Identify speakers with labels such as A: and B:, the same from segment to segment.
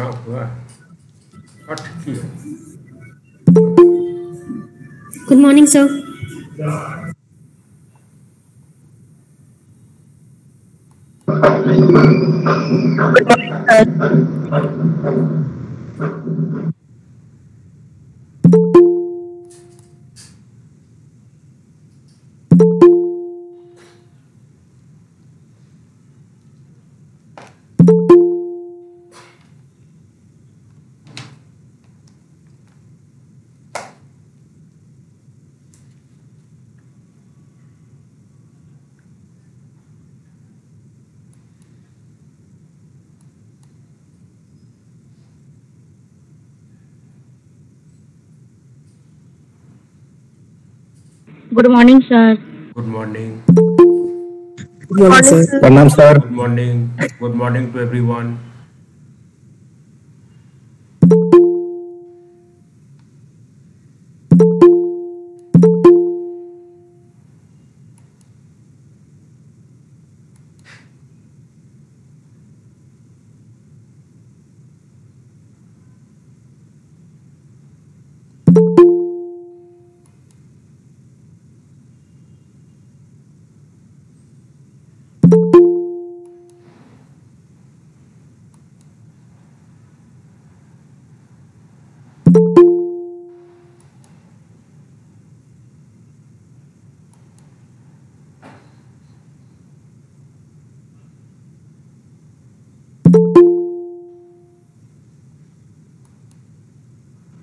A: ना हुआ है। हाँ ठीक ही है।
B: Good morning, sir.
C: Good morning, sir.
A: Good morning.
D: Good morning, sir.
E: प्रणाम sir.
A: Good morning. Good morning to everyone.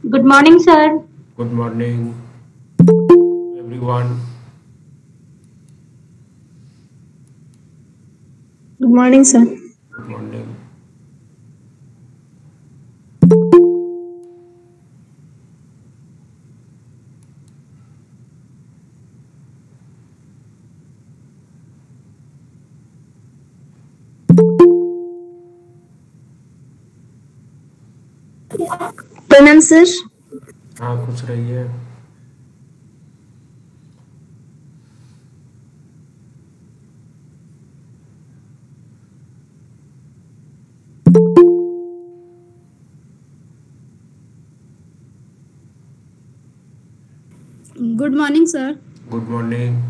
C: Good morning, sir.
A: Good morning, everyone.
D: Good morning, sir.
A: Good morning.
D: Pranam, sir.
A: हाँ खुश रहिए।
B: Good morning, sir.
A: Good morning.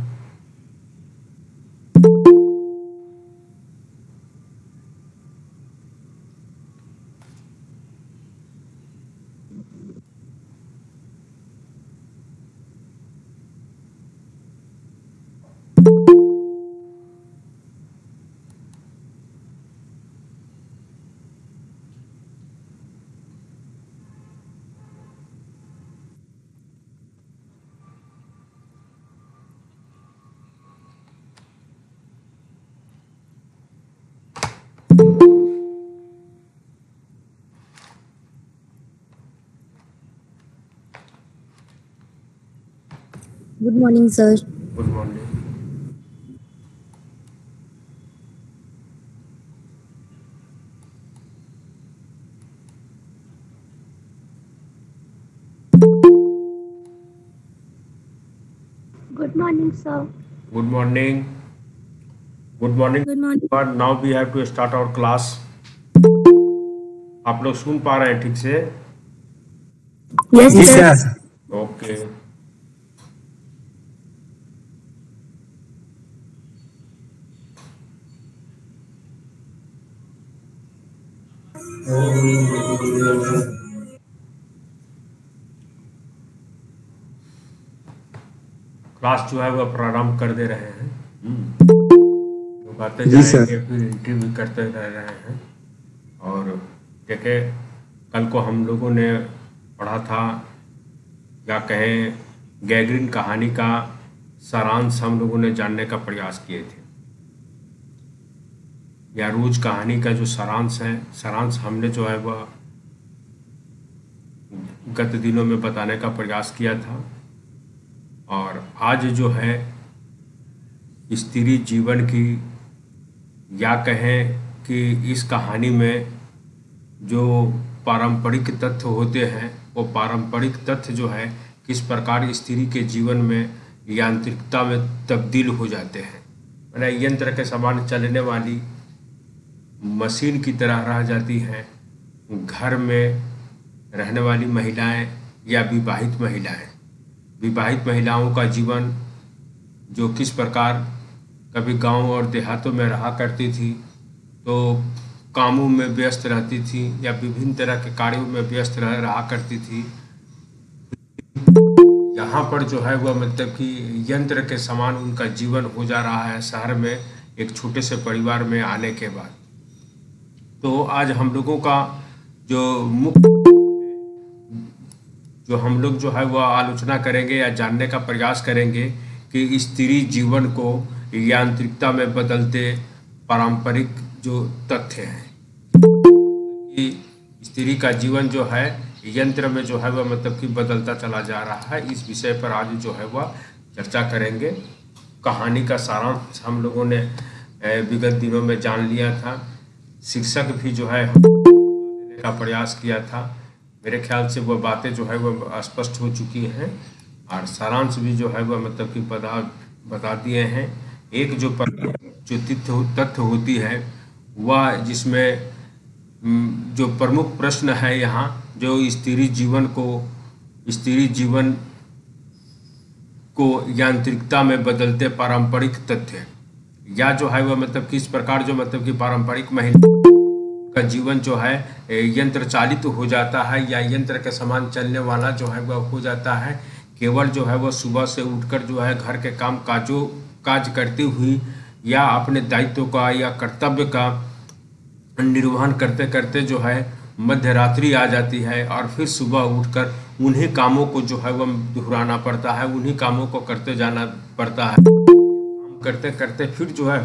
B: Good morning, sir.
A: Good morning.
C: Good morning, sir.
A: Good morning. Good morning.
B: Good morning.
A: But now we have to start our class. आप लोग सुन पा रहे हैं ठीक से?
D: Yes,
E: जी
D: sir.
E: सर।
A: ओके। क्लास जो है वह प्रारंभ कर दे रहे हैं। तो बातें
E: जी सर।
A: जाएंगे फिर इंटरव्यू करते रह रहे हैं। और देखे कल को हम लोगों ने पढ़ा था या कहें गैगरिन कहानी का सारांश हम लोगों ने जानने का प्रयास किए थे, या रोज कहानी का जो सारांश हमने जो है वह गत दिनों में बताने का प्रयास किया था। और आज जो है स्त्री जीवन की, या कहें कि इस कहानी में जो पारंपरिक तथ्य होते हैं वो पारंपरिक तथ्य जो है किस प्रकार स्त्री के जीवन में यांत्रिकता में तब्दील हो जाते हैं, माने यंत्र के समान चलने वाली मशीन की तरह रह जाती हैं घर में रहने वाली महिलाएं या विवाहित महिलाओं का जीवन जो किस प्रकार कभी गांव और देहातों में रहा करती थी, तो कामों में व्यस्त रहती थी या विभिन्न तरह के कार्यों में व्यस्त रहा करती थी। यहाँ पर जो है वह मतलब कि यंत्र के समान उनका जीवन हो जा रहा है शहर में एक छोटे से परिवार में आने के बाद। तो आज हम लोगों का जो हम लोग जो है वह आलोचना करेंगे या जानने का प्रयास करेंगे कि स्त्री जीवन को यांत्रिकता में बदलते पारंपरिक जो तथ्य हैं कि स्त्री का जीवन जो है यंत्र में जो है वह मतलब कि बदलता चला जा रहा है। इस विषय पर आज जो है वह चर्चा करेंगे। कहानी का सारांश हम लोगों ने विगत दिनों में जान लिया था। शिक्षक भी जो है देने का प्रयास किया था। मेरे ख्याल से वह बातें जो है वह स्पष्ट हो चुकी हैं और सारांश भी जो है वह मतलब कि बता दिए हैं। एक जो तथ्य होती है वह जिसमें जो प्रमुख प्रश्न है यहाँ जो स्त्री जीवन को यांत्रिकता में बदलते पारंपरिक तथ्य या जो है वह मतलब किस प्रकार जो मतलब कि पारंपरिक महिला का जीवन जो है यंत्र चालित हो जाता है या यंत्र के समान चलने वाला जो है वह हो जाता है। केवल जो है वह सुबह से उठकर जो है घर के काज करती हुई या अपने दायित्व का या कर्तव्य का निर्वहन करते करते जो है मध्य रात्रि आ जाती है और फिर सुबह उठकर उन्हीं कामों को जो है वह दोहराना पड़ता है, उन्हीं कामों को करते जाना पड़ता है। काम करते करते फिर जो है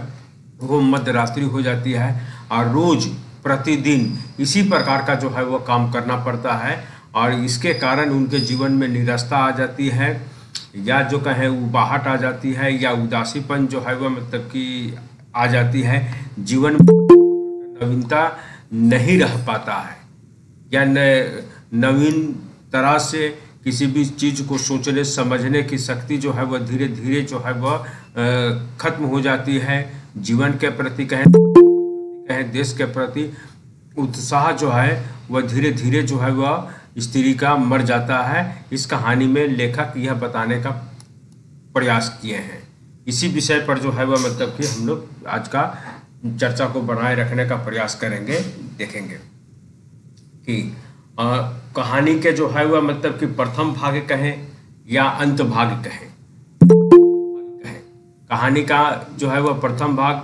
A: वो मध्य रात्रि हो जाती है और रोज प्रतिदिन इसी प्रकार का जो है वो काम करना पड़ता है और इसके कारण उनके जीवन में निराशा आ जाती है या जो कहें उबाहट आ जाती है या उदासीपन जो है वह मतलब कि आ जाती है। जीवन में नवीनता नहीं रह पाता है या नवीन तरह से किसी भी चीज़ को सोचने समझने की शक्ति जो है वह धीरे धीरे जो है वह खत्म हो जाती है। जीवन के प्रति कहें देश के प्रति उत्साह जो है वह धीरे धीरे जो है वह स्त्री का मर जाता है। इस कहानी में लेखक यह बताने का प्रयास किए हैं। इसी विषय पर जो है वह मतलब कि हम लोग आज का चर्चा को बनाए रखने का प्रयास करेंगे। देखेंगे कि कहानी के जो है वह मतलब कि प्रथम भाग कहें या अंत भाग कहें। कहानी का जो है वह प्रथम भाग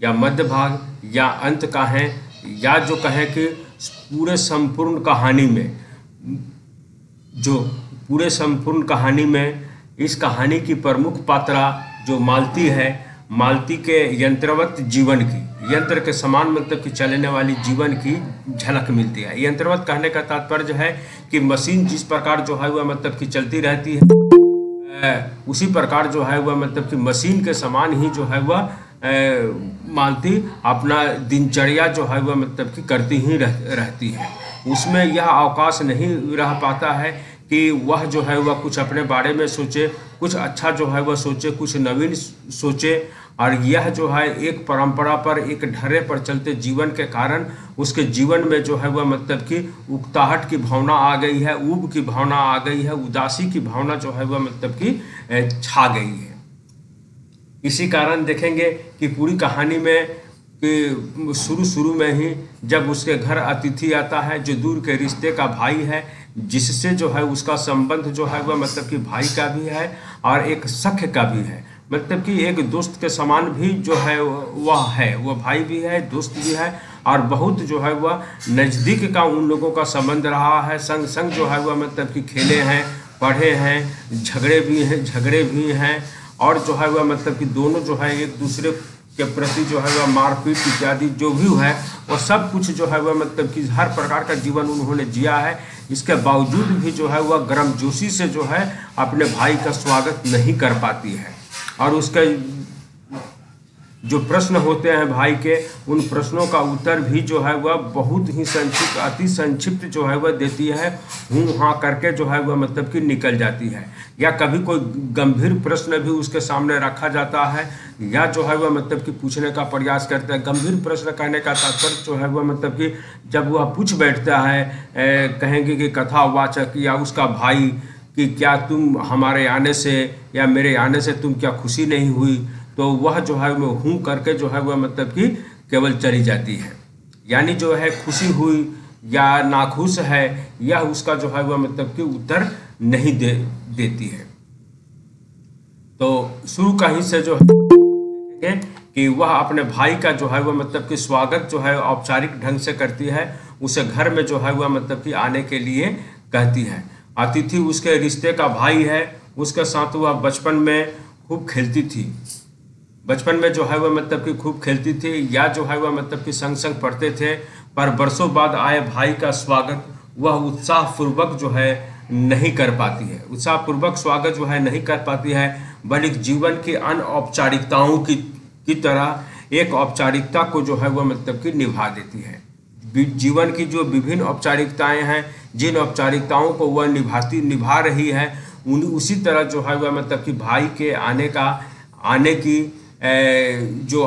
A: या मध्य भाग या अंत का है या जो कहें कि पूरे संपूर्ण कहानी में इस कहानी की प्रमुख पात्रा जो मालती है, मालती के यंत्रवत जीवन की, यंत्र के समान मतलब कि चलने वाली जीवन की झलक मिलती है। यंत्रवत कहने का तात्पर्य है कि मशीन जिस प्रकार जो है वह मतलब कि चलती रहती है उसी प्रकार जो है वह मतलब कि मशीन के समान ही जो है वह मालती अपना दिनचर्या जो है वह मतलब कि करती ही रहती है। उसमें यह अवकाश नहीं रह पाता है कि वह जो है वह कुछ अपने बारे में सोचे, कुछ अच्छा जो है वह सोचे, कुछ नवीन सोचे। और यह जो है एक परंपरा पर एक ढर्रे पर चलते जीवन के कारण उसके जीवन में जो है वह मतलब कि उकताहट की भावना आ गई है, ऊब की भावना आ गई है, उदासी की भावना जो है वह मतलब कि छा गई है। इसी कारण देखेंगे कि पूरी कहानी में कि शुरू में ही जब उसके घर अतिथि आता है जो दूर के रिश्ते का भाई है, जिससे जो है उसका संबंध जो है वह मतलब कि भाई का भी है और एक सख्य का भी है, मतलब कि एक दोस्त के समान भी जो है वह भाई भी है, दोस्त भी है और बहुत जो है वह नज़दीक का उन लोगों का संबंध रहा है। संग संग जो है वह मतलब कि खेले हैं, पढ़े हैं, झगड़े भी हैं और जो है वह मतलब कि दोनों जो है एक दूसरे के प्रति जो है वह मारपीट इत्यादि जो भी है वह सब कुछ जो है वह मतलब कि हर प्रकार का जीवन उन्होंने जिया है। इसके बावजूद भी जो है वह गर्मजोशी से जो है अपने भाई का स्वागत नहीं कर पाती है और उसके जो प्रश्न होते हैं भाई के, उन प्रश्नों का उत्तर भी जो है वह बहुत ही संक्षिप्त, अति संक्षिप्त जो है वह देती है, हूँ हाँ करके जो है वह मतलब कि निकल जाती है। या कभी कोई गंभीर प्रश्न भी उसके सामने रखा जाता है, या जो है वह मतलब कि पूछने का प्रयास करते हैं। गंभीर प्रश्न कहने का तात्पर्य जो है वह मतलब कि जब वह पूछ बैठता है, कहेंगे कि कथावाचक या उसका भाई कि क्या तुम हमारे आने से या मेरे आने से तुम क्या खुशी नहीं हुई, तो वह जो है वो हूँ करके जो है वह मतलब कि केवल चली जाती है। यानी जो है खुशी हुई या नाखुश है, यह उसका जो है वह मतलब कि उत्तर नहीं देती है। तो शुरू कहीं से जो है कि वह अपने भाई का जो है वह मतलब कि स्वागत जो है औपचारिक ढंग से करती है, उसे घर में जो है वह मतलब कि आने के लिए कहती है। अतिथि उसके रिश्ते का भाई है, उसके साथ वह बचपन में खूब खेलती थी, बचपन में जो है वह मतलब कि खूब खेलती थी, या जो है वह मतलब कि संग संग पढ़ते थे। पर बरसों बाद आए भाई का स्वागत वह उत्साहपूर्वक जो है नहीं कर पाती है, उत्साहपूर्वक स्वागत जो है नहीं कर पाती है, बल्कि जीवन की अन्य औपचारिकताओं की तरह एक औपचारिकता को जो है वह मतलब कि निभा देती है। जीवन की जो विभिन्न औपचारिकताएं हैं, जिन औपचारिकताओं को वह निभा रही है, उसी तरह जो है वह मतलब कि भाई के आने की जो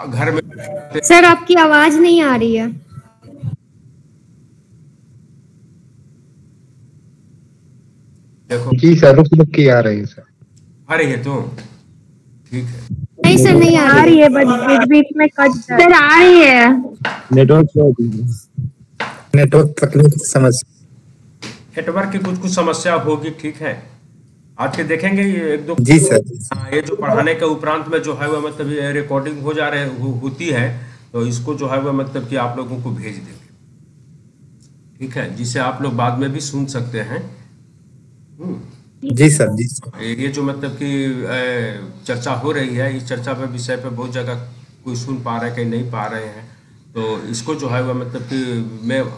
A: घर में।
B: सर आपकी आवाज नहीं आ रही है।
A: देखो
E: जी सर, रुक रुक के आ रही है सर।
A: आ रही है तो ठीक है।
B: नहीं सर नहीं आ रही है,
C: बट बीच बीच में कट सर आ रही है।
E: नेटवर्क तकनीक समस्या,
A: नेटवर्क की कुछ समस्या होगी, ठीक है। आज के देखेंगे ये एक दो।
E: जी सर।
A: ये जो पढ़ाने के उपरांत में जो है वह मतलब ये रिकॉर्डिंग हो जा रहे होती है, तो इसको जो है वह मतलब कि आप लोगों को भेज देंगे, ठीक है, जिसे आप लोग बाद में भी सुन सकते हैं।
E: जी सर, जी सर।
A: ये जो मतलब कि चर्चा हो रही है, इस चर्चा पे विषय पे बहुत जगह कोई सुन पा रहे हैं, कहीं नहीं पा रहे हैं, तो इसको जो है वह मतलब कि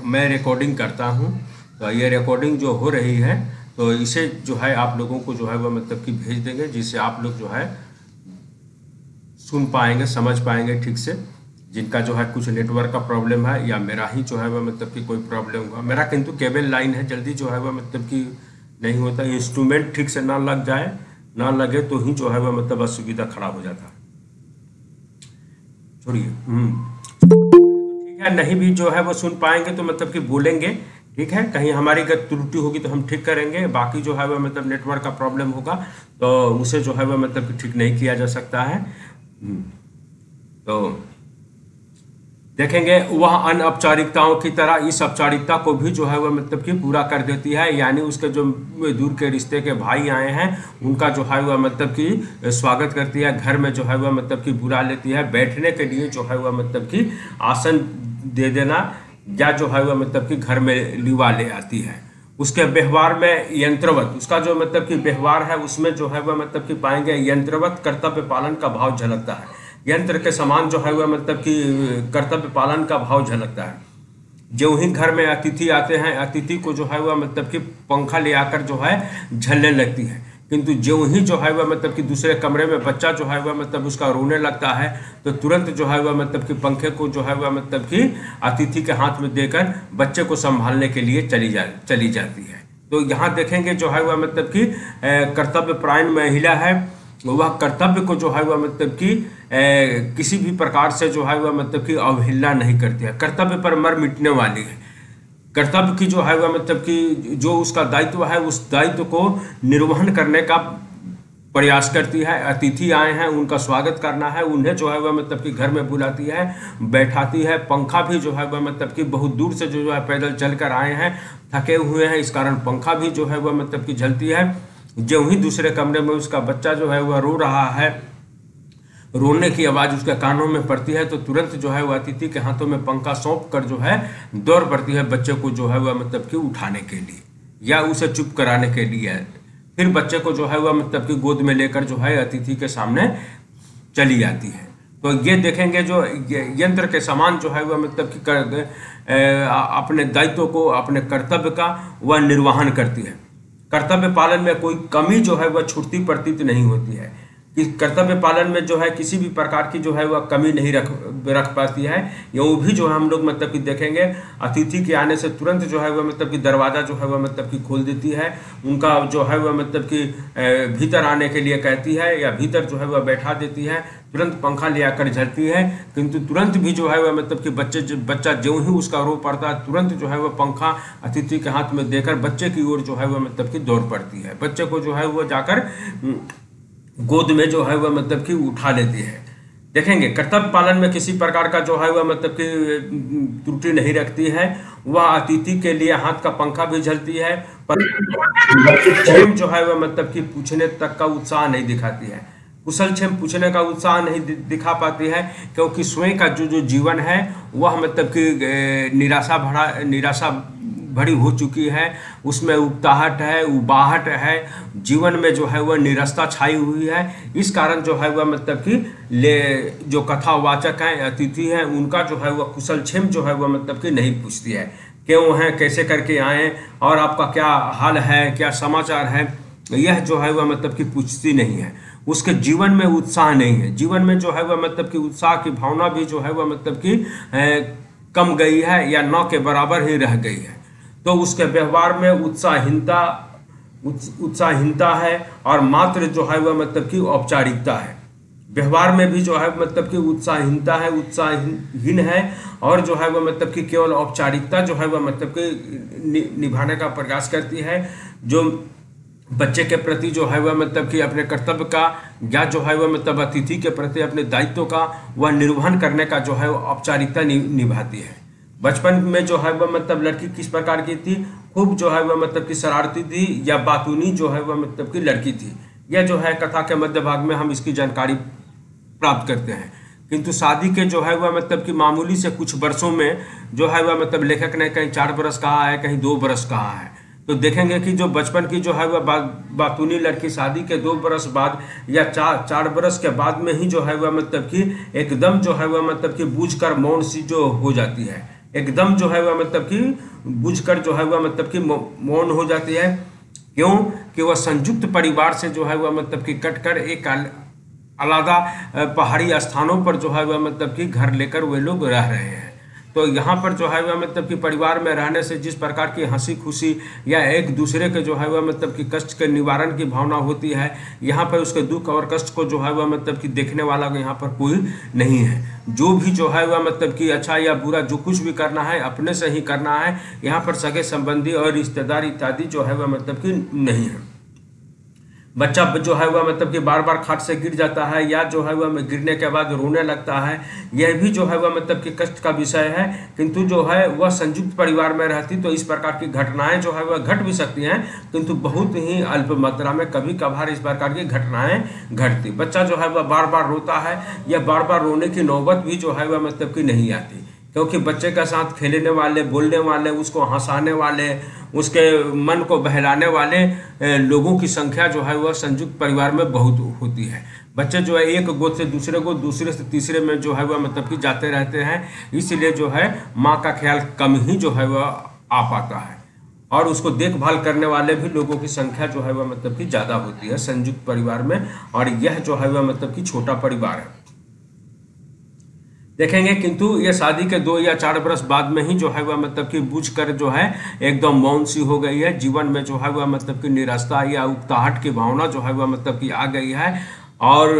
A: मैं रिकॉर्डिंग करता हूँ, तो ये रिकॉर्डिंग जो हो रही है तो इसे जो है आप लोगों को जो है वह मतलब कि भेज देंगे, जिससे आप लोग जो है सुन पाएंगे, समझ पाएंगे ठीक से। जिनका जो है कुछ नेटवर्क का प्रॉब्लम है या मेरा ही जो है वह मतलब कि कोई प्रॉब्लम हुआ, मेरा किंतु केबल लाइन है, जल्दी जो है वह मतलब कि नहीं होता, इंस्ट्रूमेंट ठीक से ना लग जाए, ना लगे तो ही जो है वह मतलब असुविधा खड़ा हो जाता है। छोड़िए, ठीक है, नहीं भी जो है वो सुन पाएंगे तो मतलब कि बोलेंगे, ठीक है। कहीं हमारी अगर त्रुटि होगी तो हम ठीक करेंगे, बाकी जो है वह मतलब नेटवर्क का प्रॉब्लम होगा तो उसे जो है वह मतलब कि ठीक नहीं किया जा सकता है। तो देखेंगे वह अन्य औपचारिकताओं की तरह इस औपचारिकता को भी जो है वह मतलब कि पूरा कर देती है, यानी उसके जो दूर के रिश्ते के भाई आए हैं उनका जो है वह मतलब कि स्वागत करती है, घर में जो है वह मतलब कि बुला लेती है, बैठने के लिए जो है वह मतलब कि आसन दे देना, या जो है वह मतलब कि घर में लिवा ले आती है। उसके व्यवहार में यंत्रवत, उसका जो मतलब कि व्यवहार है उसमें जो है वह मतलब कि पाएंगे यंत्रवत कर्तव्य पालन का भाव झलकता है, यंत्र के समान जो है वह मतलब कि कर्तव्य पालन का भाव झलकता है। जो ही घर में अतिथि आते हैं, अतिथि को जो है वह मतलब कि पंखा ले आकर जो है झलने लगती है, किंतु जो ही जो है वह मतलब कि दूसरे कमरे में बच्चा जो है वह मतलब उसका रोने लगता है तो तुरंत जो है वह मतलब कि पंखे को जो है वह मतलब कि अतिथि के हाथ में देकर बच्चे को संभालने के लिए चली जाती है। तो यहाँ देखेंगे जो है वह मतलब कि कर्तव्यपरायण महिला है, वह कर्तव्य को जो है वह मतलब कि किसी भी प्रकार से जो है वह मतलब कि अवहेलना नहीं करती है, कर्तव्य पर मर मिटने वाली है। कर्तव्य की जो है वह मतलब कि जो उसका दायित्व है उस दायित्व को निर्वहन करने का प्रयास करती है। अतिथि आए हैं उनका स्वागत करना है, उन्हें जो है वह मतलब कि घर में बुलाती है, बैठाती है। पंखा भी जो है वह मतलब कि बहुत दूर से जो है पैदल चल कर आए हैं, थके हुए हैं, इस कारण पंखा भी जो है वह मतलब कि झलती है। जो ही दूसरे कमरे में उसका बच्चा जो है वह रो रहा है, रोने की आवाज़ उसके कानों में पड़ती है तो तुरंत जो है वह अतिथि के हाथों में पंखा सौंप कर जो है दौड़ पड़ती है बच्चे को जो है वह मतलब कि उठाने के लिए या उसे चुप कराने के लिए। फिर बच्चे को जो है वह मतलब कि गोद में लेकर जो है अतिथि के सामने चली जाती है। तो ये देखेंगे जो यंत्र के समान जो है वह मतलब कि अपने दायित्व को, अपने कर्तव्य का वह निर्वहन करती है। कर्तव्य पालन में कोई कमी जो है वह छूटती प्रतीत नहीं होती है। कि कर्तव्य पालन में जो है किसी भी प्रकार की जो है वह कमी नहीं रख पाती है। यूँ भी जो है हम लोग मतलब कि देखेंगे अतिथि के आने से तुरंत जो है वह मतलब कि दरवाज़ा जो है वह मतलब कि खोल देती है, उनका जो है वह मतलब कि भीतर आने के लिए कहती है या भीतर जो है वह बैठा देती है, तुरंत पंखा ले आकर झलती है। किंतु तुरंत भी जो है वह मतलब कि बच्चा ज्यों ही उसका रो पड़ता है तुरंत जो है वह पंखा अतिथि के हाथ में देकर बच्चे की ओर जो है वह मतलब कि दौड़ पड़ती है, बच्चे को जो है वह जाकर गोद में जो है वह मतलब कि उठा लेती है। देखेंगे कर्तव्य पालन में किसी प्रकार का जो है वह मतलब कि त्रुटि नहीं रखती है, वह अतिथि के लिए हाथ का पंखा भी झलती है, पर क्षेम जो है वह मतलब कि पूछने तक का उत्साह नहीं दिखाती है, कुशल क्षेम पूछने का उत्साह नहीं दिखा पाती है, क्योंकि स्वयं का जो जीवन है वह मतलब कि निराशा भरी हो चुकी है, उसमें उकताहट है, उबाहट है, जीवन में जो है वह निरस्ता छाई हुई है। इस कारण जो है वह मतलब कि जो कथावाचक हैं, अतिथि हैं, उनका जो है वह कुशल क्षेम जो है वह मतलब कि नहीं पूछती है, क्यों हैं, कैसे करके आए और आपका क्या हाल है, क्या समाचार है, यह जो है वह मतलब कि पूछती नहीं है। उसके जीवन में उत्साह नहीं है, जीवन में जो है वह मतलब कि उत्साह की भावना भी जो है वह मतलब कि कम गई है या न के बराबर ही रह गई है। तो उसके व्यवहार में उत्साहहीनता है और मात्र जो है वह मतलब कि औपचारिकता है। व्यवहार में भी जो है मतलब कि उत्साहहीनता है, उत्साहहीन है और जो है वह मतलब कि केवल औपचारिकता जो है वह मतलब कि निभाने का प्रयास करती है। जो बच्चे के प्रति जो है वह मतलब कि अपने कर्तव्य का या जो है वह मतलब अतिथि के प्रति अपने दायित्व का वह निर्वहन करने का जो है औपचारिकता निभाती है। बचपन में जो है वह मतलब लड़की किस प्रकार की थी, खूब जो है वह मतलब कि शरारती थी या बातूनी जो है वह मतलब कि लड़की थी। यह जो है कथा के मध्य भाग में हम इसकी जानकारी प्राप्त करते हैं। किंतु शादी के जो है वह मतलब कि मामूली से कुछ वर्षों में जो है वह मतलब लेखक ने कहीं 4 बरस कहा है, कहीं 2 बरस कहा है। तो देखेंगे कि जो बचपन की जो है वह बातूनी लड़की शादी के 2 बरस बाद या 4 बरस के बाद में ही जो है वह मतलब कि एकदम जो है वह मतलब कि बूझकर मौन सी जो हो जाती है, एकदम जो है वह मतलब कि बूझकर जो है वह मतलब कि मौन हो जाती है। क्यों कि वह संयुक्त परिवार से जो है वह मतलब कि कटकर एक अलग पहाड़ी स्थानों पर जो है वह मतलब कि घर लेकर वे लोग रह रहे हैं। तो यहाँ पर जो है वह मतलब कि परिवार में रहने से जिस प्रकार की हंसी खुशी या एक दूसरे के जो है वह मतलब कि कष्ट के निवारण की भावना होती है, यहाँ पर उसके दुख और कष्ट को जो है वह मतलब कि देखने वाला यहाँ पर कोई नहीं है। जो भी जो है वह मतलब कि अच्छा या बुरा जो कुछ भी करना है अपने से ही करना है। यहाँ पर सगे संबंधी और रिश्तेदार इत्यादि जो है वह मतलब कि नहीं है। बच्चा जो है वह मतलब कि बार बार खाट से गिर जाता है या जो है वह गिरने के बाद रोने लगता है, यह भी जो है वह मतलब कि कष्ट का विषय है। किंतु जो है वह संयुक्त परिवार में रहती तो इस प्रकार की घटनाएं जो है वह घट भी सकती हैं, किंतु बहुत ही अल्प मात्रा में कभी कभार इस प्रकार की घटनाएं घटती। बच्चा जो है वह बार बार रोता है या बार बार रोने की नौबत भी जो है वह मतलब कि नहीं आती, क्योंकि बच्चे के साथ खेलने वाले, बोलने वाले, उसको हंसाने वाले, उसके मन को बहलाने वाले लोगों की संख्या जो है वह संयुक्त परिवार में बहुत होती है। बच्चे जो है एक गोद से दूसरे गोद, दूसरे से तीसरे में जो है वह मतलब कि जाते रहते हैं, इसलिए जो है माँ का ख्याल कम ही जो है वह आ पाता है और उसको देखभाल करने वाले भी लोगों की संख्या जो है वह मतलब कि ज़्यादा होती है संयुक्त परिवार में। और यह जो है वह मतलब कि छोटा परिवार है। देखेंगे किंतु ये शादी के 2 या 4 बरस बाद में ही जो है वह मतलब कि बूझकर जो है एकदम मौन सी हो गई है। जीवन में जो है वह मतलब कि निराशा या उकताहट की भावना जो है वह मतलब कि आ गई है और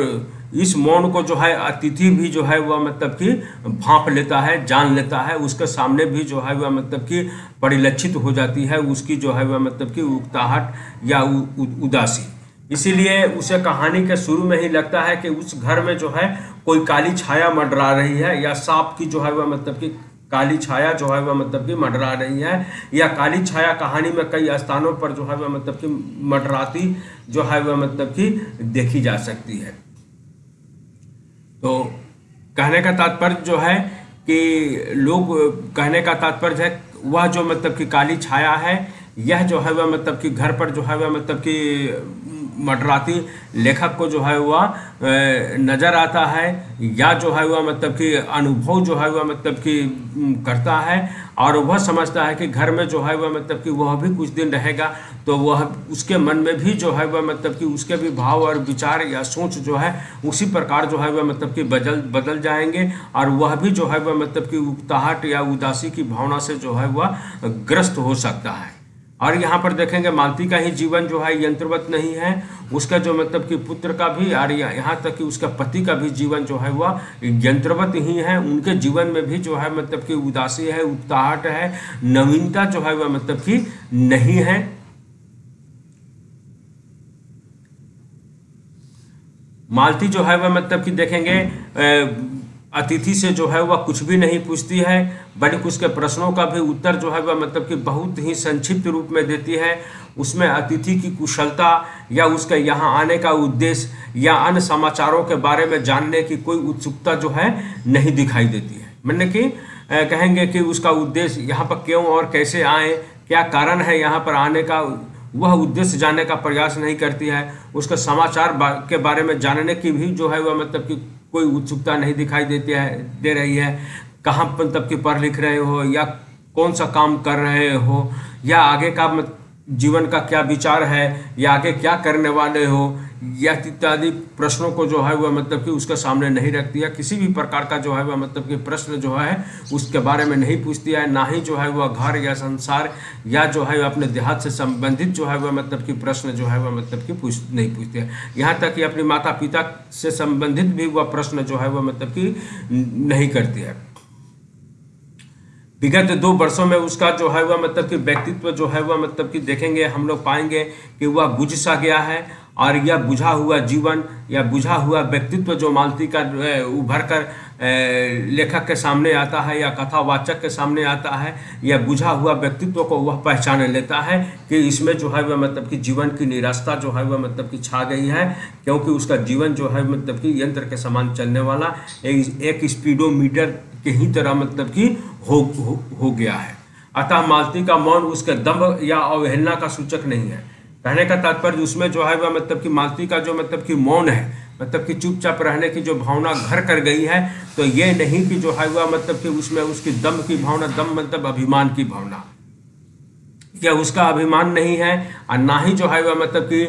A: इस मौन को जो है अतिथि भी जो है वह मतलब कि भांप लेता है, जान लेता है। उसके सामने भी जो है वह मतलब कि परिलक्षित हो जाती है उसकी जो है वह मतलब कि उकताहट या उदासी। इसीलिए उसे कहानी के शुरू में ही लगता है कि उस घर में जो है कोई काली छाया मंडरा रही है या सांप की जो है वह मतलब कि काली छाया जो है वह मतलब कि मंडरा रही है, या काली छाया कहानी में कई स्थानों पर जो है वह मतलब कि मंडराती जो है वह मतलब कि देखी जा सकती है। तो कहने का तात्पर्य जो है कि लोग कहने का तात्पर्य है वह जो मतलब कि काली छाया है, यह जो है वह मतलब कि घर पर जो है वह मतलब कि मंडराती लेखक को जो है वह नज़र आता है या जो है वह मतलब कि अनुभव जो है वह मतलब कि करता है और वह समझता है कि घर में जो है वह मतलब कि वह भी कुछ दिन रहेगा, तो वह उसके मन में भी जो है वह मतलब कि उसके भी भाव और विचार या सोच जो है उसी प्रकार जो है वह मतलब कि बदल जाएंगे, और वह भी जो है वह मतलब कि उकताहट या उदासी की भावना से जो है वह ग्रस्त हो सकता है। और यहाँ पर देखेंगे मालती का ही जीवन जो है यंत्रवत नहीं है, उसका जो मतलब कि पुत्र का भी और यहाँ तक कि उसका पति का भी जीवन जो है वह यंत्रवत ही है। उनके जीवन में भी जो है मतलब कि उदासी है, उकताहट है, नवीनता जो है वह मतलब कि नहीं है। मालती जो है वह मतलब कि देखेंगे अतिथि से जो है वह कुछ भी नहीं पूछती है, बल्कि उसके प्रश्नों का भी उत्तर जो है वह मतलब कि बहुत ही संक्षिप्त रूप में देती है। उसमें अतिथि की कुशलता या उसके यहाँ आने का उद्देश्य या अन्य समाचारों के बारे में जानने की कोई उत्सुकता जो है नहीं दिखाई देती है। मतलब कि कहेंगे कि उसका उद्देश्य यहाँ पर क्यों और कैसे आए, क्या कारण है यहाँ पर आने का, वह उद्देश्य जानने का प्रयास नहीं करती है। उसके समाचार के बारे में जानने की भी जो है वह मतलब कि कोई उत्सुकता नहीं दिखाई दे रही है। कहाँ मतलब कि पढ़ लिख रहे हो या कौन सा काम कर रहे हो या आगे का जीवन का क्या विचार है या आगे क्या करने वाले हो या इत्यादि प्रश्नों को जो है वह मतलब कि उसके सामने नहीं रखती है। किसी भी प्रकार का जो है वह मतलब कि प्रश्न जो है उसके बारे में नहीं पूछती है, ना ही जो है वह घर या संसार या जो है अपने देहात से संबंधित जो है वह मतलब कि प्रश्न जो है वह मतलब कि नहीं पूछती है। यहाँ तक कि अपने माता पिता से संबंधित भी वह प्रश्न जो है वह मतलब कि नहीं करती है। विगत 2 वर्षों में उसका जो है वह मतलब कि व्यक्तित्व जो है वह मतलब कि देखेंगे हम लोग पाएंगे कि वह बुझ सा गया है, और यह बुझा हुआ जीवन या बुझा हुआ व्यक्तित्व जो मालती का उभर कर लेखक के सामने आता है या कथावाचक के सामने आता है, यह बुझा हुआ व्यक्तित्व को वह पहचान लेता है कि इसमें जो है वह मतलब कि जीवन की निराशा जो है वह मतलब कि छा गई है, क्योंकि उसका जीवन जो है मतलब कि यंत्र के समान चलने वाला एक स्पीडोमीटर के ही तरह मतलब कि हो गया है। अतः मालती का मौन उसके दम्भ या अवहेलना का सूचक नहीं है। कहने का तात्पर्य उसमें जो है वह मतलब कि मालती का जो मतलब कि मौन है, मतलब कि चुपचाप रहने की जो भावना घर कर गई है, तो ये नहीं कि जो है वह मतलब कि उसमें उसकी दम्भ की भावना, दम्भ मतलब अभिमान की भावना, या उसका अभिमान नहीं है, और ना ही जो है वह मतलब कि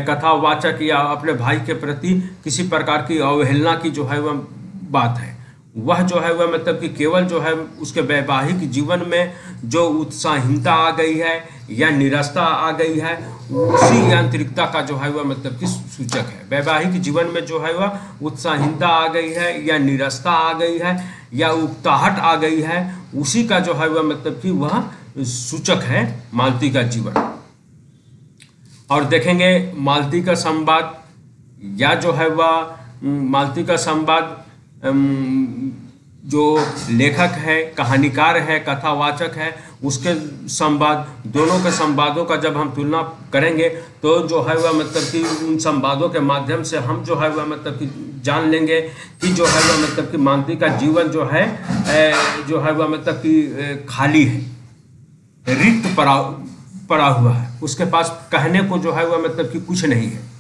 A: कथावाचक या अपने भाई के प्रति किसी प्रकार की अवहेलना की जो है वह बात है। वह जो है वह मतलब कि केवल जो है उसके वैवाहिक जीवन में जो उत्साहहीनता आ गई है या निराशा आ गई है, उसी यांत्रिकता का जो है वह मतलब कि सूचक है। वैवाहिक जीवन में जो है वह उत्साहहीनता आ गई है या निराशा आ गई है या उकताहट आ गई है, उसी का जो है वह मतलब कि वह सूचक है मालती का जीवन। और देखेंगे मालती का संवाद या जो है वह मालती का संवाद जो लेखक है, कहानीकार है, कथावाचक है, उसके संवाद, दोनों के संवादों का जब हम तुलना करेंगे तो जो है वह मतलब कि उन संवादों के माध्यम से हम जो है वह मतलब कि जान लेंगे कि जो है वह मतलब कि मालती का जीवन जो है वह मतलब कि खाली है, रिक्त पड़ा हुआ है। उसके पास कहने को जो है वह मतलब कि कुछ नहीं है।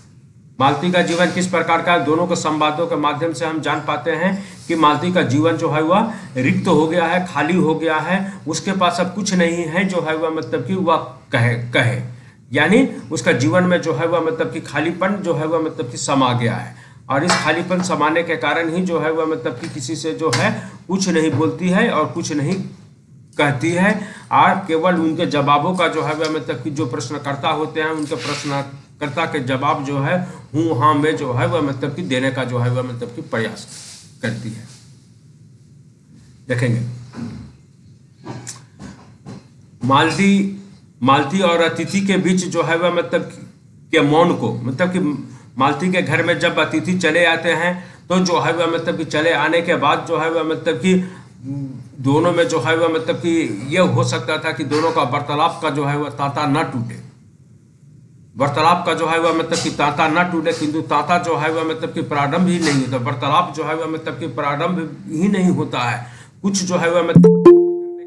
A: मालती का जीवन किस प्रकार का है, दोनों के संवादों के माध्यम से हम जान पाते हैं कि मालती का जीवन जो है वह रिक्त हो गया है, खाली हो गया है। उसके पास अब कुछ नहीं है जो है वह मतलब कि वह कहे, यानी उसका जीवन में जो है वह मतलब कि खालीपन जो है वह मतलब कि समा गया है। और इस खालीपन समाने के कारण ही जो है वह मतलब कि किसी से जो है कुछ नहीं बोलती है और कुछ नहीं कहती है, और केवल उनके जवाबों का जो है वह मतलब कि जो प्रश्नकर्ता होते हैं उनके प्रश्नकर्ता के जवाब जो है हूँ हाँ में जो है वह मतलब कि देने का जो है वह मतलब कि प्रयास करती है। देखेंगे मालती और अतिथि के बीच जो है वह मतलब के मौन को, मतलब कि मालती के घर में जब अतिथि चले आते हैं तो जो है वह मतलब कि चले आने के बाद जो है वह मतलब कि दोनों में जो है वह मतलब कि यह हो सकता था कि दोनों का वार्तालाप का जो है वह तांता न टूटे, वार्तालाप का जो है वह मतलब कि तांता न टूटे, किंतु तांता जो है वह मतलब कि प्रारंभ ही नहीं होता, वार्तालाप जो है वह मतलब कि प्रारंभ ही नहीं होता है। कुछ जो है वह मतलब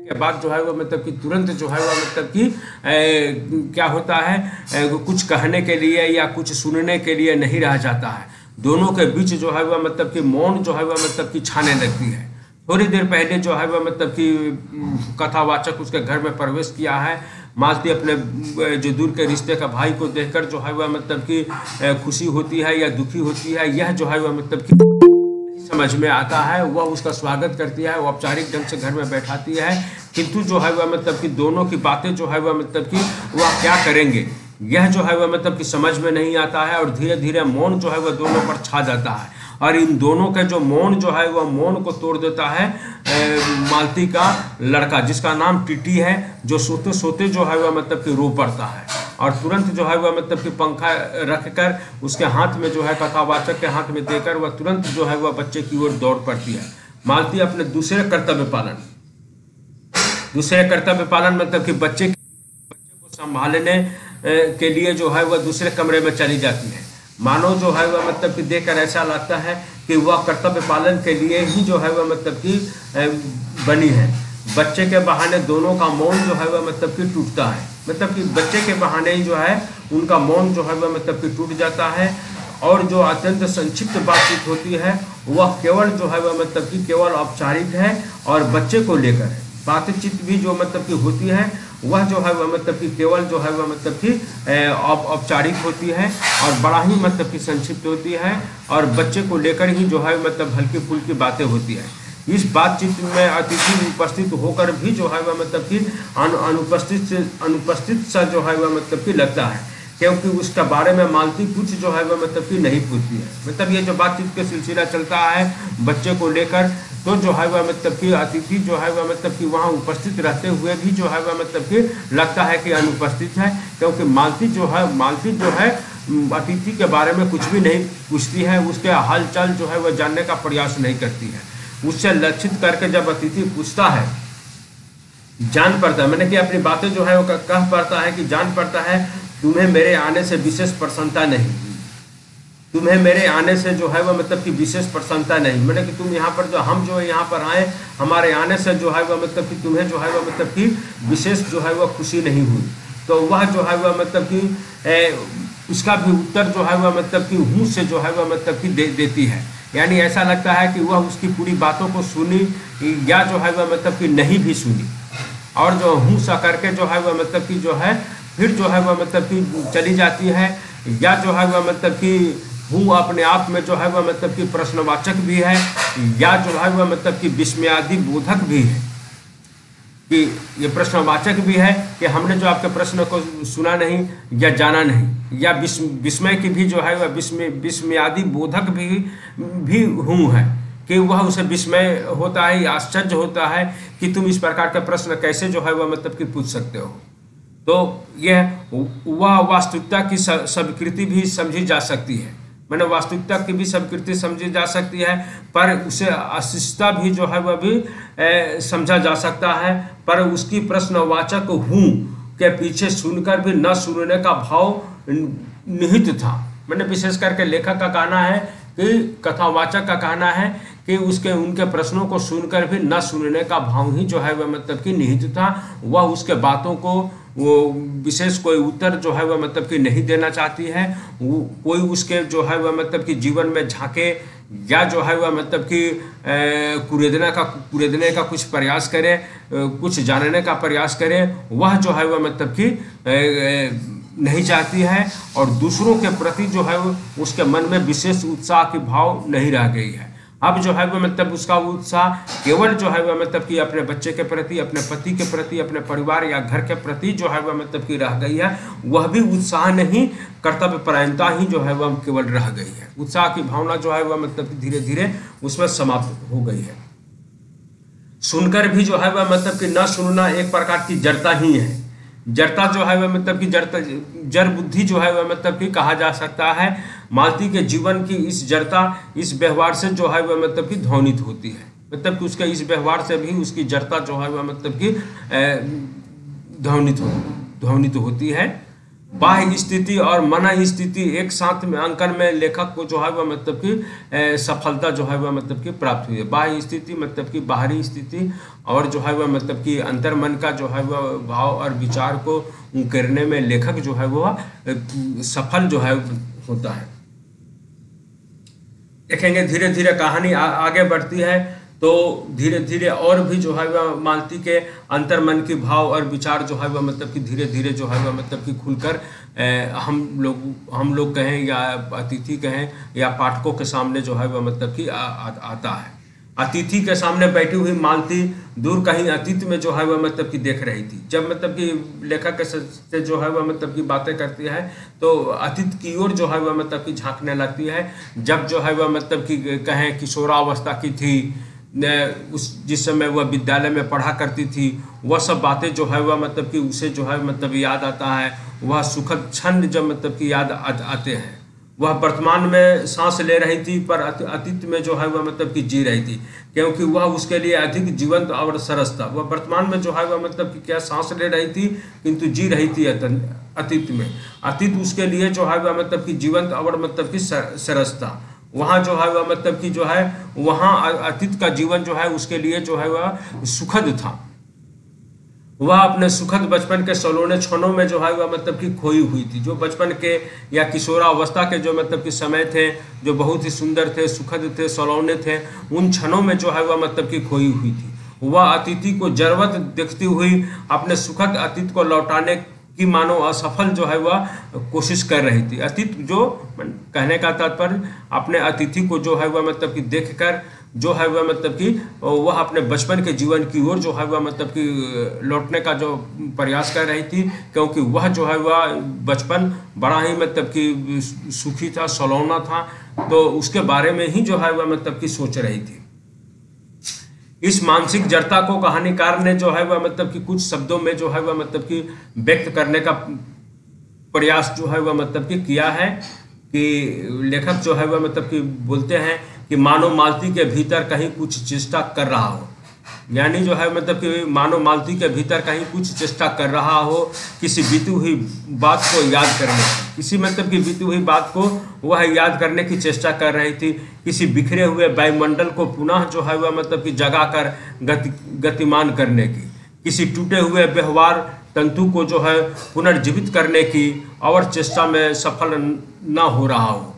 A: के बाद जो है वह मतलब कि तुरंत जो है वह मतलब कि क्या होता है, कुछ कहने के लिए या कुछ सुनने के लिए नहीं रह जाता है। दोनों के बीच जो है वह मतलब कि मौन जो है वह मतलब कि छाने लगती है। थोड़ी देर पहले जो है वह मतलब कि कथावाचक उसके घर में प्रवेश किया है। मालती अपने जो दूर के रिश्ते का भाई को देखकर जो है वह मतलब कि खुशी होती है या दुखी होती है, यह जो है वह मतलब कि समझ में आता है। वह उसका स्वागत करती है, वो औपचारिक ढंग से घर में बैठाती है, किंतु जो है वह मतलब कि दोनों की बातें जो है वह मतलब कि वह क्या करेंगे यह जो है वह मतलब कि समझ में नहीं आता है। और धीरे धीरे मौन जो है वह दोनों पर छा जाता है, और इन दोनों के जो मौन जो है वह मौन को तोड़ देता है मालती का लड़का, जिसका नाम टीटी है, जो सोते सोते जो है वह मतलब कि रो पड़ता है, और तुरंत जो है वह मतलब कि पंखा रखकर उसके हाथ में जो है कथावाचक के हाथ में देकर वह तुरंत जो है वह बच्चे की ओर दौड़ पड़ती है। मालती अपने दूसरे कर्तव्य पालन मतलब कि बच्चे को संभालने के लिए जो है वह दूसरे कमरे में चली जाती है। मानो जो है वह मतलब कि देखकर ऐसा लगता है कि वह कर्तव्य पालन के लिए ही जो है वह मतलब कि बनी है। बच्चे के बहाने दोनों का मौन जो है वह मतलब कि टूटता है, मतलब कि बच्चे के बहाने ही जो है उनका मौन जो है वह मतलब कि टूट जाता है, और जो अत्यंत संक्षिप्त बातचीत होती है वह केवल जो है वह मतलब कि केवल औपचारिक है, और बच्चे को लेकर है। बातचीत भी जो मतलब कि होती है वह जो है वह मतलब कि केवल जो है वह मतलब कि औपचारिक होती है, और बड़ा ही मतलब कि संक्षिप्त होती है, और बच्चे को लेकर ही जो है मतलब हल्की फुल्की बातें होती है। इस बातचीत में अतिथि उपस्थित होकर भी जो है वह मतलब कि अनुपस्थित सा जो है वह मतलब कि लगता है, क्योंकि उसके बारे में मालती कुछ जो है वह मतलब कि नहीं पूछती है। मतलब ये जो बातचीत का सिलसिला चलता है बच्चे को लेकर, तो जो है वह मतलब कि अतिथि जो है वह मतलब कि वहाँ उपस्थित रहते हुए भी जो है वह मतलब कि लगता है कि अनुपस्थित है, क्योंकि मालती जो है अतिथि के बारे में कुछ भी नहीं पूछती है, उसके हालचाल जो है वह जानने का प्रयास नहीं करती है। उससे लक्षित करके जब अतिथि पूछता है, जान पड़ता है, मैंने कि अपनी बातें जो है वो कह पड़ता है कि जान पड़ता है तुम्हें मेरे आने से विशेष प्रसन्नता नहीं, तुम्हें मेरे आने से जो है वह मतलब कि विशेष प्रसन्नता नहीं, मैंने कि तुम यहाँ पर जो हम जो है यहाँ पर आए, हमारे आने से जो है वह मतलब कि तुम्हें जो है वह मतलब कि विशेष जो है वह खुशी नहीं हुई। तो वह जो है वह मतलब कि उसका भी उत्तर जो है वह मतलब कि हूँ से जो है वह मतलब कि देती है। यानी ऐसा लगता है कि वह उसकी पूरी बातों को सुनी या जो है वह मतलब कि नहीं भी सुनी, और जो हूँ सा करके जो है वह मतलब कि जो है फिर जो है वह मतलब कि चली जाती है, या जो है वह मतलब कि हूँ अपने आप में जो है वह मतलब कि प्रश्नवाचक भी है, या जो है वह मतलब कि विस्मयादि बोधक भी है, कि ये प्रश्नवाचक भी है कि हमने जो आपके प्रश्न को सुना नहीं या जाना नहीं, या विस्मय की भी जो है वह विस्मयादि बोधक भी हूँ है, कि वह उसे विस्मय होता है, आश्चर्य होता है कि तुम इस प्रकार का प्रश्न कैसे जो है वह मतलब कि पूछ सकते हो। तो यह वह वास्तविकता की स्वीकृति भी समझी जा सकती है, मैंने वास्तविकता की भी स्वीकृति समझी जा सकती है, पर उसे अशिष्टता भी जो है वह भी समझा जा सकता है, पर उसकी प्रश्नवाचक हूँ के पीछे सुनकर भी न सुनने का भाव निहित था। मैंने विशेष करके लेखक का कहना है कि कथावाचक का कहना है कि उनके प्रश्नों को सुनकर भी न सुनने का भाव ही जो है वह मतलब कि निहित था। वह उसके बातों को वो विशेष कोई उत्तर जो है वह मतलब कि नहीं देना चाहती है, कोई उसके जो है वह मतलब कि जीवन में झांके या जो है वह मतलब कि कुरेदने का कुछ प्रयास करे, कुछ जानने का प्रयास करे, वह जो है वह मतलब कि नहीं चाहती है, और दूसरों के प्रति जो है उसके मन में विशेष उत्साह की भाव नहीं रह गई है। अब जो है वह मतलब उसका उत्साह केवल जो है वह मतलब कि अपने बच्चे के प्रति, अपने पति के प्रति, अपने परिवार या घर के प्रति जो है वह मतलब कि रह गई है। वह भी उत्साह नहीं, कर्तव्य परायणता ही जो है वह केवल रह गई है। उत्साह की भावना जो है वह मतलब कि धीरे धीरे उसमें समाप्त हो गई है। सुनकर भी जो है वह मतलब कि न सुनना एक प्रकार की जड़ता ही है। जड़ता जो है वह मतलब कि जड़ बुद्धि जो है वह मतलब कि कहा जा सकता है। मालती के जीवन की इस जड़ता, इस व्यवहार से जो है वह मतलब कि ध्वनित होती है, मतलब कि उसके इस व्यवहार से भी उसकी जड़ता जो है वह मतलब कि ध्वनित होती है। बाह्य स्थिति और मन स्थिति एक साथ में अंकन में लेखक को जो है वह मतलब कि सफलता जो है वह मतलब कि प्राप्त हुई है। बाह्य स्थिति मतलब कि बाहरी स्थिति, और जो है वह मतलब कि अंतर्मन का जो है वह भाव और विचार को करने में लेखक जो है वह सफल जो है होता है। देखेंगे धीरे धीरे कहानी आगे बढ़ती है, तो तो धीरे धीरे और भी जो है वह मालती के अंतर्मन की भाव और विचार जो है वह मतलब कि धीरे धीरे जो है वह मतलब कि खुलकर हम लोग कहें या अतिथि कहें या पाठकों के सामने जो है वह मतलब कि आता है। अतिथि के सामने बैठी हुई मालती दूर कहीं अतीत में जो है वह मतलब कि देख रही थी। जब मतलब कि लेखक से जो है वह मतलब कि बातें करती है तो अतीत की ओर जो है वह मतलब कि झांकने लगती है। जब जो है वह मतलब कि कहें किशोरावस्था की थी, उस जिस समय वह विद्यालय में पढ़ा करती थी, वह सब बातें जो है वह मतलब कि उसे जो है मतलब याद आता है। वह सुखद क्षण जब मतलब कि याद आते हैं। वह वर्तमान में सांस ले रही थी पर अतीत में जो है वह मतलब कि जी रही थी, क्योंकि वह उसके लिए अधिक जीवंत और सरस था। वह वर्तमान में जो है वह मतलब कि क्या सांस ले रही थी किंतु जी रही थी अतीत में। अतीत उसके लिए जो है वह मतलब कि जीवंत और मतलब कि सरस था। वहाँ जो है वह मतलब कि जो है वहाँ अतीत का जीवन जो है उसके लिए जो है वह सुखद था। वह अपने सुखद बचपन के सलोने क्षणों में जो है वह मतलब कि खोई हुई थी। जो बचपन के या किशोरावस्था के जो मतलब कि समय थे, जो बहुत ही सुंदर थे, सुखद थे, सलोने थे, उन क्षणों में जो है वह मतलब कि खोई हुई थी। वह अतिथि को जरूरत देखती हुई अपने सुखद अतीत को लौटाने की मानो असफल जो है वह कोशिश कर रही थी। अतीत जो कहने का तात्पर्य अपने अतिथि को जो है वह मतलब कि देखकर जो है वह मतलब कि वह अपने बचपन के जीवन की ओर जो है वह मतलब कि लौटने का जो प्रयास कर रही थी, क्योंकि वह जो है वह बचपन बड़ा ही मतलब कि सुखी था, सलोना था, तो उसके बारे में ही जो है वह मतलब कि सोच रही थी। इस मानसिक जड़ता को कहानीकार ने जो है वह मतलब कि कुछ शब्दों में जो है वह मतलब कि व्यक्त करने का प्रयास जो है वह मतलब कि किया है कि लेखक जो है वह मतलब कि बोलते हैं कि मानो मालती के भीतर कहीं कुछ चेष्टा कर रहा हो। यानी जो है मतलब कि मानो मालती के भीतर कहीं कुछ चेष्टा कर रहा हो किसी बीती हुई बात को याद करने की। किसी मतलब कि बीती हुई बात को वह याद करने की चेष्टा कर रही थी। किसी बिखरे हुए वायुमंडल को पुनः जो है वह मतलब कि जगा कर गतिमान करने की। किसी टूटे हुए व्यवहार तंतु को जो है पुनर्जीवित करने की और चेष्टा में सफल न हो रहा हो।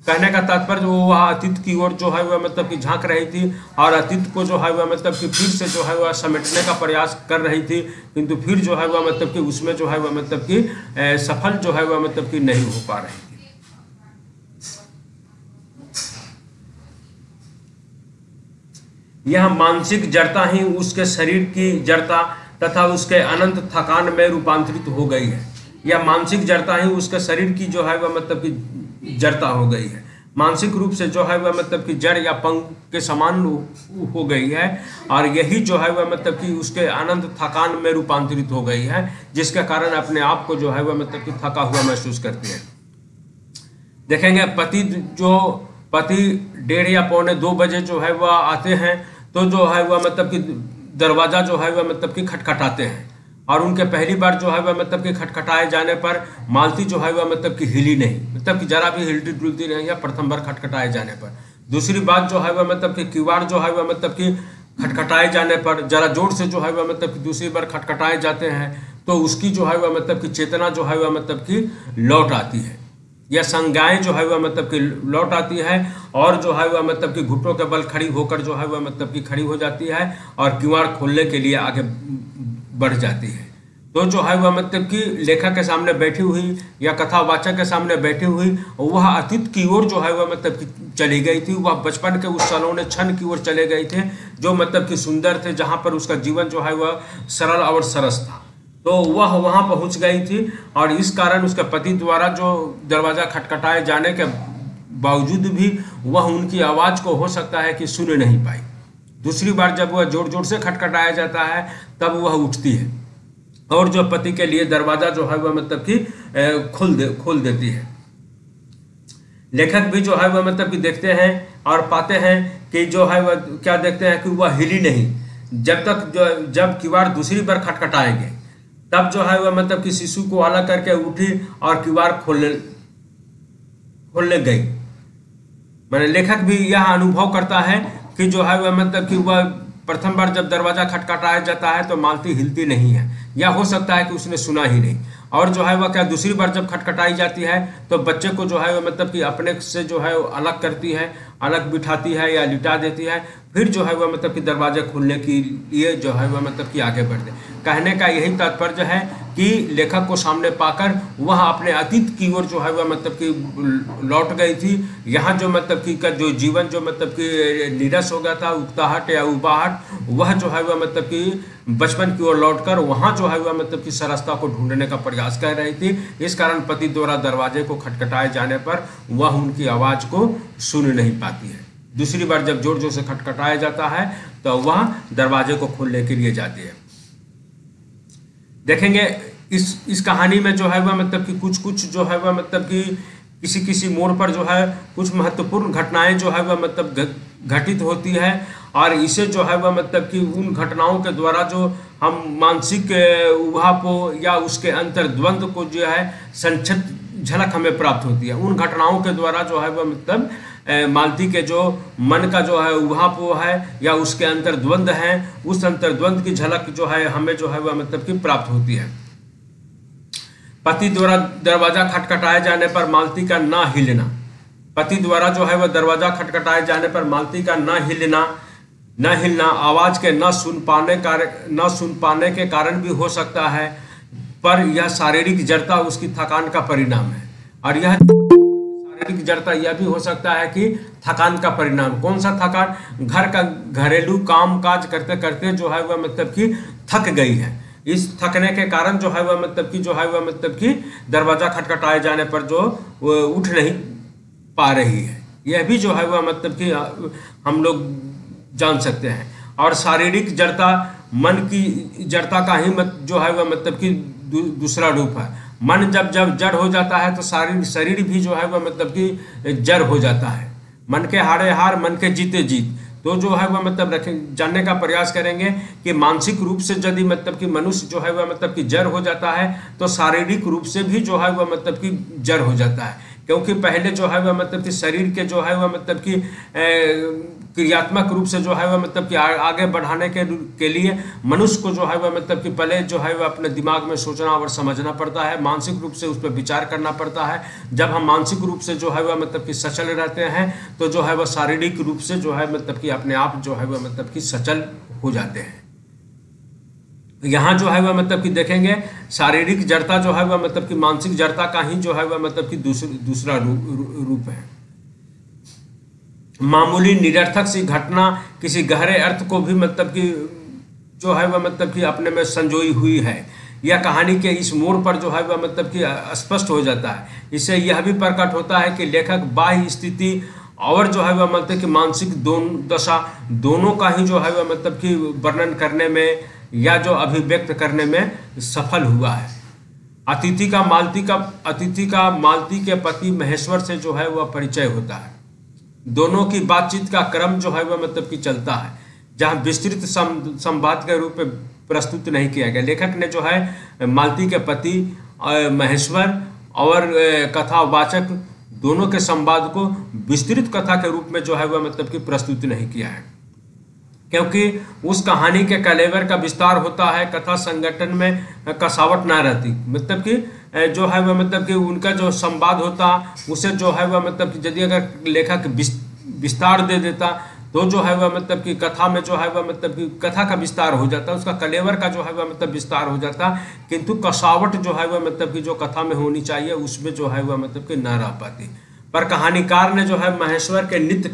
A: कहने का तात्पर्य वह अतीत की ओर जो है वह मतलब कि झांक रही थी और अतीत को जो है वह मतलब कि फिर से जो है वह समेटने का प्रयास कर रही थी, किंतु फिर जो है वह मतलब कि उसमें जो है वह मतलब कि सफल जो है वह मतलब कि नहीं हो पा रही थी। यह मानसिक जड़ता ही उसके शरीर की जड़ता तथा उसके अनंत थकान में रूपांतरित हो गई है। यह मानसिक जड़ता ही उसके शरीर की जो है वह मतलब कि जड़ता हो गई है। मानसिक रूप से जो है वह मतलब कि जड़ या पंख के समान हो गई है और यही जो है वह मतलब कि उसके अनंत थकान में रूपांतरित हो गई है, जिसके कारण अपने आप को जो है वह मतलब कि थका हुआ महसूस करती है। देखेंगे पति 1:30 या 1:45 बजे जो है वह आते हैं तो जो है वह मतलब कि दरवाज़ा जो है वह मतलब कि खटखटाते हैं और उनके पहली बार जो है वह मतलब कि खटखटाए जाने पर मालती जो है वह मतलब कि हिली नहीं, मतलब कि जरा भी हिलती डुलती नहीं है प्रथम बार खटखटाए जाने पर। दूसरी बात जो है वह मतलब कि किवाड़ जो है वह मतलब कि खटखटाए जाने पर जरा जोर से जो है वह मतलब कि दूसरी बार खटखटाए जाते हैं तो उसकी जो है वह मतलब कि चेतना जो है वह मतलब कि लौट आती है। यह संज्ञाएं जो है वह मतलब कि लौट आती है और जो है वह मतलब कि घुटनों के बल खड़ी होकर जो है वह मतलब कि खड़ी हो जाती है और किवाड़ खोलने के लिए आगे बढ़ जाती है। तो जो है वह मतलब कि लेखक के सामने बैठी हुई या कथावाचक के सामने बैठी हुई वह अतीत की ओर जो है वह मतलब कि चली गई थी। वह बचपन के उस सलोने क्षण की ओर चले गए थे जो मतलब कि सुंदर थे, जहाँ पर उसका जीवन जो है वह सरल और सरस था। तो वह वहाँ पहुँच गई थी और इस कारण उसके पति द्वारा जो दरवाज़ा खटखटाए जाने के बावजूद भी वह उनकी आवाज़ को हो सकता है कि सुन नहीं पाई। दूसरी बार जब वह जोर जोर से खटखटाया जाता है तब वह उठती है और जो पति के लिए दरवाज़ा जो है वह मतलब कि खोल देती है। लेखक भी जो है वह मतलब कि देखते हैं और पाते हैं कि जो है वह क्या देखते हैं कि वह हिली नहीं जब किवाड़ दूसरी बार खटखटाएंगे तब जो है वह मतलब कि शिशु को अलग करके उठी और किवाड़ खोलने गई। मैंने लेखक भी यह अनुभव करता है कि जो है वह मतलब कि वह प्रथम बार जब दरवाज़ा खटखटाया जाता है तो मालती हिलती नहीं है, या हो सकता है कि उसने सुना ही नहीं और जो है वह क्या दूसरी बार जब खटखटाई जाती है तो बच्चे को जो है वह मतलब कि अपने से जो है अलग करती है, अलग बिठाती है या लिटा देती है, फिर जो है वह मतलब कि दरवाजे खोलने के लिए जो है वह मतलब कि आगे बढ़ दे। कहने का यही तात्पर्य है कि लेखक को सामने पाकर वह अपने अतीत की ओर जो है वह मतलब कि लौट गई थी। यहाँ जो मतलब कि का जो जीवन जो मतलब कि नीरस हो गया था, उकताहट या उबाहट, वह जो है वह मतलब कि बचपन की ओर लौटकर वहाँ जो है वह मतलब कि सरसता को ढूंढने का प्रयास कर रही थी। इस कारण पति द्वारा दरवाजे को खटखटाए जाने पर वह उनकी आवाज़ को सुन नहीं पाती है। दूसरी बार जब जोर जोर से खटखटाया जाता है तो वह दरवाजे को खोलने के लिए जाती है। देखेंगे इस कहानी में जो है वह मतलब कि कुछ जो है वह मतलब कि किसी मोड़ पर जो है कुछ महत्वपूर्ण घटनाएं जो है वह मतलब घटित होती है, और इसे जो है वह मतलब कि उन घटनाओं के द्वारा जो हम मानसिक उहापो या उसके अंतर्द्वंद को जो है संक्षिप्त झलक हमें प्राप्त होती है। उन घटनाओं के द्वारा जो है वह मतलब मालती के जो मन का जो है उहापो है या उसके अंतर्द्वंद है, उस अंतर्द्वंद की झलक जो है हमें जो है वह मतलब कि प्राप्त होती है। पति द्वारा दरवाजा खटखटाए जाने पर मालती का ना हिलना, पति द्वारा जो है वह दरवाजा खटखटाए जाने पर मालती का ना हिलना आवाज के न सुन पाने के कारण भी हो सकता है, पर यह शारीरिक जड़ता उसकी थकान का परिणाम है। और यह शारीरिक जड़ता यह भी हो सकता है कि थकान का परिणाम। कौन सा थकान? घर का घरेलू काम काज करते करते जो है वह मतलब कि थक गई है। इस थकने के कारण जो है वह मतलब कि दरवाजा खटखटाए जाने पर जो उठ नहीं पा रही है। यह भी जो है वह मतलब कि हम लोग जान सकते हैं। और शारीरिक जड़ता मन की जड़ता का ही जो है वह मतलब कि दूसरा रूप है। मन जब जड़ हो जाता है तो शरीर भी जो है वह मतलब कि जड़ हो जाता है। मन के हारे हार, मन के जीते जीत। तो जो है वह मतलब जानने का प्रयास करेंगे कि मानसिक रूप से यदि मतलब कि मनुष्य जो है वह मतलब कि जड़ हो जाता है तो शारीरिक रूप से भी जो है वह मतलब कि जड़ हो जाता है। क्योंकि पहले जो है वह मतलब कि शरीर के जो है वह मतलब कि क्रियात्मक रूप से जो है वह मतलब कि आगे बढ़ाने के लिए मनुष्य को जो है वह मतलब कि पहले जो है वह अपने दिमाग में सोचना और समझना पड़ता है, मानसिक रूप से उस पर विचार करना पड़ता है। जब हम मानसिक रूप से जो है वह मतलब कि सचल रहते हैं तो जो है वह शारीरिक रूप से जो है मतलब कि अपने आप जो है वह मतलब कि सचल हो जाते हैं। यहाँ जो है वह मतलब कि देखेंगे शारीरिक जड़ता जो है वह मतलब कि मानसिक जड़ता का ही जो है वह मतलब कि दूसरा रूप है। मामूली निरर्थक सी घटना किसी गहरे अर्थ को भी मतलब कि जो है वह मतलब कि अपने में संजोई हुई है। यह कहानी के इस मोड़ पर जो है वह मतलब कि स्पष्ट हो जाता है। इससे यह भी प्रकट होता है कि लेखक बाह्य स्थिति और जो है वह मतलब कि मानसिक दशा दोनों का ही जो है वह मतलब कि वर्णन करने में या जो अभिव्यक्त करने में सफल हुआ है। अतिथि का मालती के पति महेश्वर से जो है वह परिचय होता है। दोनों की बातचीत का क्रम जो है वह मतलब कि चलता है, जहाँ विस्तृत संवाद के रूप में प्रस्तुत नहीं किया गया। लेखक ने जो है मालती के पति महेश्वर और कथावाचक दोनों के संवाद को विस्तृत कथा के रूप में जो है वह मतलब कि प्रस्तुत नहीं किया है, क्योंकि उस कहानी के कलेवर का विस्तार होता है, कथा संगठन में कसावट ना रहती। मतलब कि जो है वह मतलब कि उनका जो संवाद होता उसे जो है वह मतलब कि यदि अगर लेखक विस्तार दे देता तो जो है वह मतलब कि कथा में जो है वह मतलब कि कथा का विस्तार हो जाता, उसका कलेवर का जो है वह मतलब विस्तार हो जाता, किंतु कसावट जो है वह मतलब कि जो कथा में होनी चाहिए उसमें जो है वह मतलब कि न रह पाती। पर कहानीकार ने जो है महेश्वर के नित्य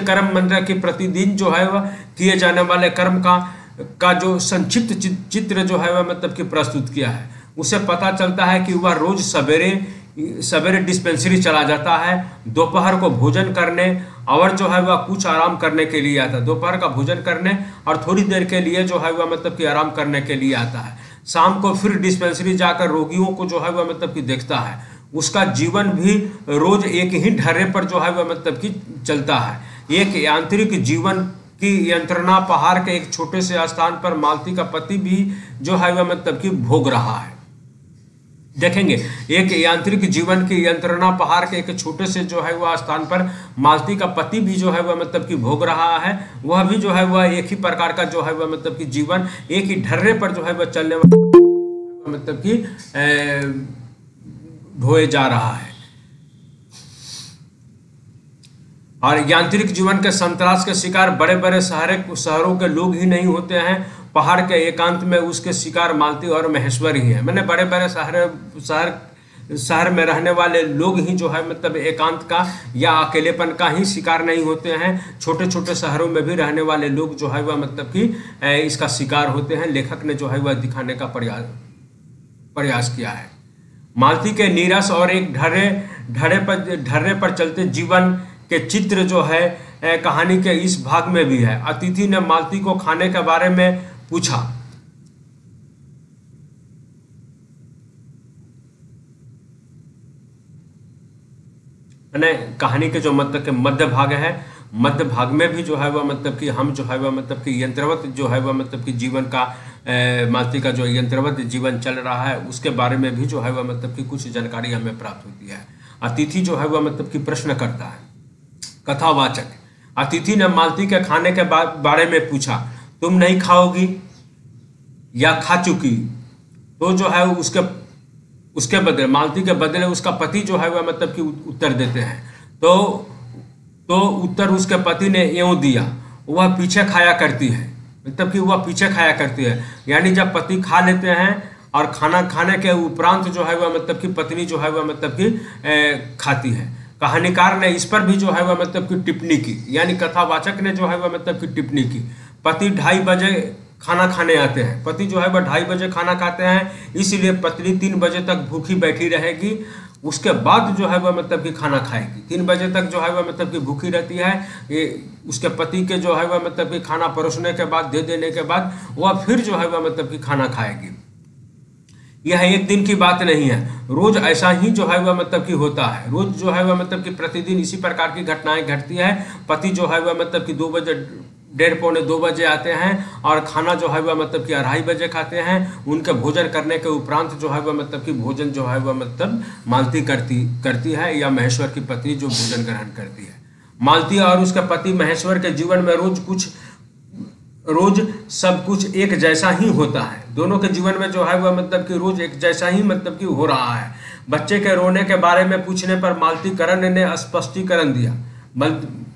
A: कर्म मंत्र के प्रतिदिन जो है वह किए जाने वाले कर्म का जो संक्षिप्त चित्र जो है वह मतलब कि प्रस्तुत किया है। उसे पता चलता है कि वह रोज सवेरे डिस्पेंसरी चला जाता है, दोपहर को भोजन करने और जो है वह कुछ आराम करने के लिए आता है। दोपहर का भोजन करने और थोड़ी देर के लिए जो है वह मतलब कि आराम करने के लिए आता है। शाम को फिर डिस्पेंसरी जाकर रोगियों को जो है वह मतलब कि देखता है। उसका जीवन भी रोज एक ही ढर्रे पर जो है वह मतलब कि चलता है। एक यांत्रिक जीवन की यंत्रणा पहाड़ के एक छोटे से स्थान पर मालती का पति भी जो है वह मतलब कि भोग रहा है। देखेंगे एक यांत्रिक जीवन की यंत्रणा पहाड़ के एक छोटे से जो है वह स्थान पर मालती का पति भी जो है वह मतलब कि भोग रहा है। वह भी जो है वह एक ही प्रकार का जो है वह मतलब कि जीवन एक ही ढर्रे पर जो है वह चलने वाला मतलब कि ढोए जा रहा है। और यांत्रिक जीवन के संतरास के शिकार बड़े बड़े शहरों के लोग ही नहीं होते हैं, पहाड़ के एकांत में उसके शिकार मालती और महेश्वर ही हैं। मैंने बड़े बड़े शहर में रहने वाले लोग ही जो है मतलब एकांत का या अकेलेपन का ही शिकार नहीं होते हैं, छोटे छोटे शहरों में भी रहने वाले लोग जो है वह मतलब कि इसका शिकार होते हैं। लेखक ने जो है वह दिखाने का प्रयास किया है। मालती के नीरस और एक ढर्रे पर चलते जीवन के चित्र जो है कहानी के इस भाग में भी है। अतिथि ने मालती को खाने के बारे में पूछा। कहानी के जो मतलब के मध्य भाग है, मध्य भाग में भी जो है वह मतलब कि हम जो है वह मतलब कि यंत्रवत जो है वह मतलब कि जीवन का मालती का जो यंत्रवत जीवन चल रहा है उसके बारे में भी जो है वह मतलब कि कुछ जानकारी हमें प्राप्त होती है। अतिथि जो है वह मतलब कि प्रश्न करता है। कथावाचक, अतिथि ने मालती के खाने के बारे में पूछा, तुम नहीं खाओगी या खा चुकी? तो जो है उसके बदले मालती के बदले उसका पति जो है वह मतलब कि उत्तर देते हैं। तो उत्तर उसके पति ने यूं दिया, वह पीछे खाया करती है, मतलब कि वह पीछे खाया करती है। यानी जब पति खा लेते हैं और खाना खाने के उपरांत जो है वह मतलब कि पत्नी जो है वह मतलब कि खाती है। कहानीकार ने इस पर भी जो है वह मतलब कि टिप्पणी की, यानी कथावाचक ने जो है वह मतलब कि टिप्पणी की। पति 2:30 बजे खाना खाने आते हैं, पति जो है वह 2:30 बजे खाना खाते हैं, इसलिए पत्नी 3 बजे तक भूखी बैठी रहेगी, उसके बाद जो है वह मतलब कि खाना खाएगी। 3 बजे तक जो है वह मतलब कि भूखी रहती है। ये उसके पति के जो है वह मतलब कि खाना परोसने के बाद दे देने के बाद वह फिर जो है वह मतलब कि खाना खाएगी। यह एक दिन की बात नहीं है, रोज ऐसा ही जो है वह मतलब कि होता है। रोज जो है वह मतलब कि प्रतिदिन इसी प्रकार की घटनाएं घटती है। पति जो है वह मतलब कि 2 बजे 1:30 पौने 2 बजे आते हैं और खाना जो है वह मतलब कि 2:30 बजे खाते हैं। उनके भोजन करने के उपरांत जो है वह मतलब कि भोजन जो है वह मतलब मालती करती है या महेश्वर की पत्नी जो भोजन ग्रहण करती है। मालती और उसके पति महेश्वर के जीवन में रोज सब कुछ एक जैसा ही होता है। दोनों के जीवन में जो है वह मतलब कि रोज एक जैसा ही मतलब कि हो रहा है। बच्चे के रोने के बारे में पूछने पर मालतीकरण ने स्पष्टीकरण दिया।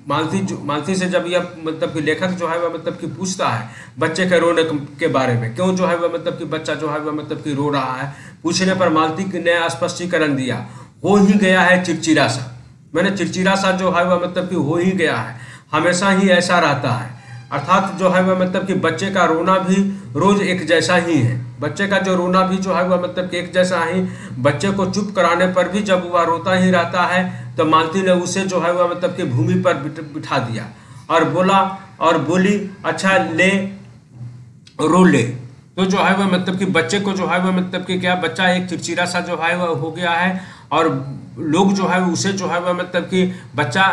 A: मालती से जब यह मतलब कि लेखक जो है वह मतलब कि पूछता है बच्चे के रोने के बारे में, क्यों जो है वह मतलब कि बच्चा जो है वह मतलब कि रो रहा है, पूछने पर मालती ने स्पष्टीकरण दिया, हो ही गया है चिड़चिड़ा सा। मैंने चिड़चिड़ा सा जो है वह मतलब कि हो ही गया है, हमेशा ही ऐसा रहता है। अर्थात जो है वह मतलब कि बच्चे का रोना भी रोज एक जैसा ही है। बच्चे का जो रोना भी जो है वह मतलब कि एक जैसा ही। बच्चे को चुप कराने पर भी जब वह रोता ही रहता है तो मालती ने उसे जो है वह मतलब कि भूमि पर बिठा दिया और बोली अच्छा ले रो ले। तो जो है वह मतलब कि बच्चे को जो है वह मतलब कि क्या बच्चा एक चिड़चिड़ा सा जो है वह हो गया है और लोग जो है उसे जो है वह मतलब कि बच्चा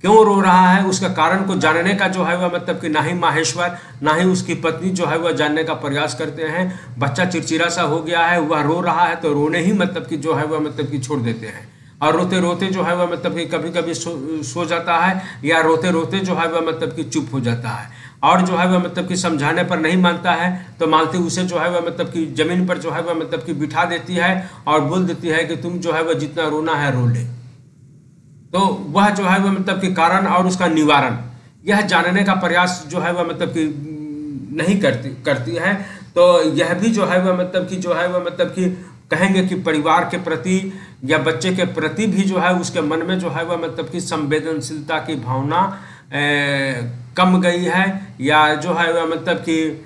A: क्यों रो रहा है उसका कारण को जानने का जो है वह मतलब कि ना ही माहेश्वर ना ही उसकी पत्नी जो है वह जानने का प्रयास करते हैं। बच्चा चिड़चिड़ा सा हो गया है, वह रो रहा है तो रोने ही मतलब कि जो है वह मतलब कि छोड़ देते हैं और रोते रोते जो है वह मतलब कि कभी कभी सो जाता है या रोते रोते जो है वह मतलब कि चुप हो जाता है और जो है वह मतलब कि समझाने पर नहीं मानता है तो मालती उसे जो है वह मतलब कि जमीन पर जो है वह मतलब कि बिठा देती है और बोल देती है कि तुम जो है वह जितना रोना है रो ले। तो वह जो है वह मतलब कि कारण और उसका निवारण यह जानने का प्रयास जो है वह मतलब कि नहीं करती है। तो यह भी जो है वह मतलब कि जो है वह मतलब कि कहेंगे कि परिवार के प्रति या बच्चे के प्रति भी जो है उसके मन में जो है वह मतलब कि संवेदनशीलता की भावना कम गई है या जो है वह मतलब कि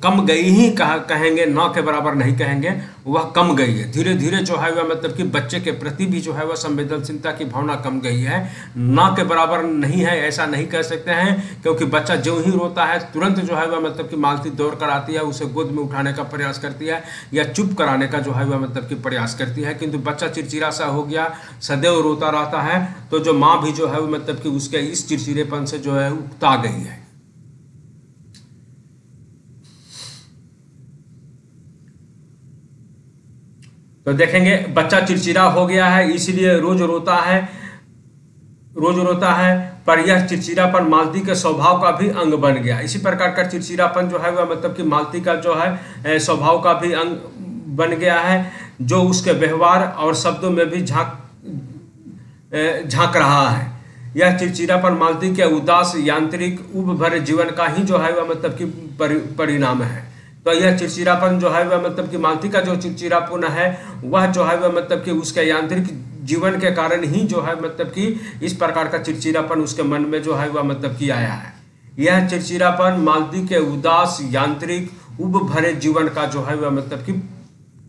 A: कम गई ही कहेंगे, न के बराबर नहीं कहेंगे, वह कम गई है। धीरे धीरे जो है वह मतलब कि बच्चे के प्रति भी जो है वह संवेदनशीलता की भावना कम गई है, न के बराबर नहीं है ऐसा नहीं कह सकते हैं क्योंकि बच्चा जो ही रोता है तुरंत जो है वह मतलब कि मालती दौड़ कर आती है, उसे गोद में उठाने का प्रयास करती है या चुप कराने का जो है वह मतलब कि प्रयास करती है। किंतु बच्चा चिड़चिड़ा सा हो गया, सदैव रोता रहता है तो जो माँ भी जो है वो मतलब कि उसके इस चिड़चिड़ेपन से जो है उकता गई है। तो देखेंगे बच्चा चिड़चिड़ा हो गया है इसलिए रोज रोता है पर यह चिड़चिड़ापन मालती के स्वभाव का भी अंग बन गया। इसी प्रकार का चिड़चिड़ापन जो है वह मतलब कि मालती का जो है स्वभाव का भी अंग बन गया है, जो उसके व्यवहार और शब्दों में भी झांक रहा है। यह चिड़चिड़ापन मालती के उदास यांत्रिक उब भरे जीवन का ही जो है वह मतलब कि परिणाम है। तो यह चिड़चिड़ापन जो है वह मतलब कि मालती का जो चिड़चिड़ापन है वह जो है वह मतलब कि उसके यांत्रिक जीवन के कारण ही जो है मतलब कि इस प्रकार का चिड़चिड़ापन उसके मन में जो है वह मतलब कि आया है। यह चिड़चिड़ापन मालती के उदास यांत्रिक उब भरे जीवन का जो है वह मतलब कि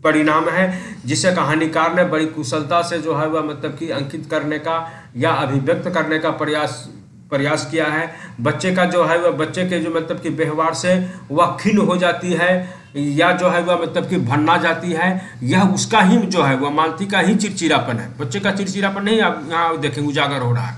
A: परिणाम है, जिसे कहानीकार ने बड़ी कुशलता से जो है वह मतलब कि अंकित करने का या अभिव्यक्त करने का प्रयास किया है। बच्चे का जो है वह बच्चे के जो मतलब कि व्यवहार से वह खिन्न हो जाती है या जो है वह मतलब कि भन्ना जाती है, यह उसका ही जो है वह मालती का ही चिड़चिड़ापन है। बच्चे का चिड़चिड़ापन नहीं आप यहाँ देखेंगे उजागर हो रहा है,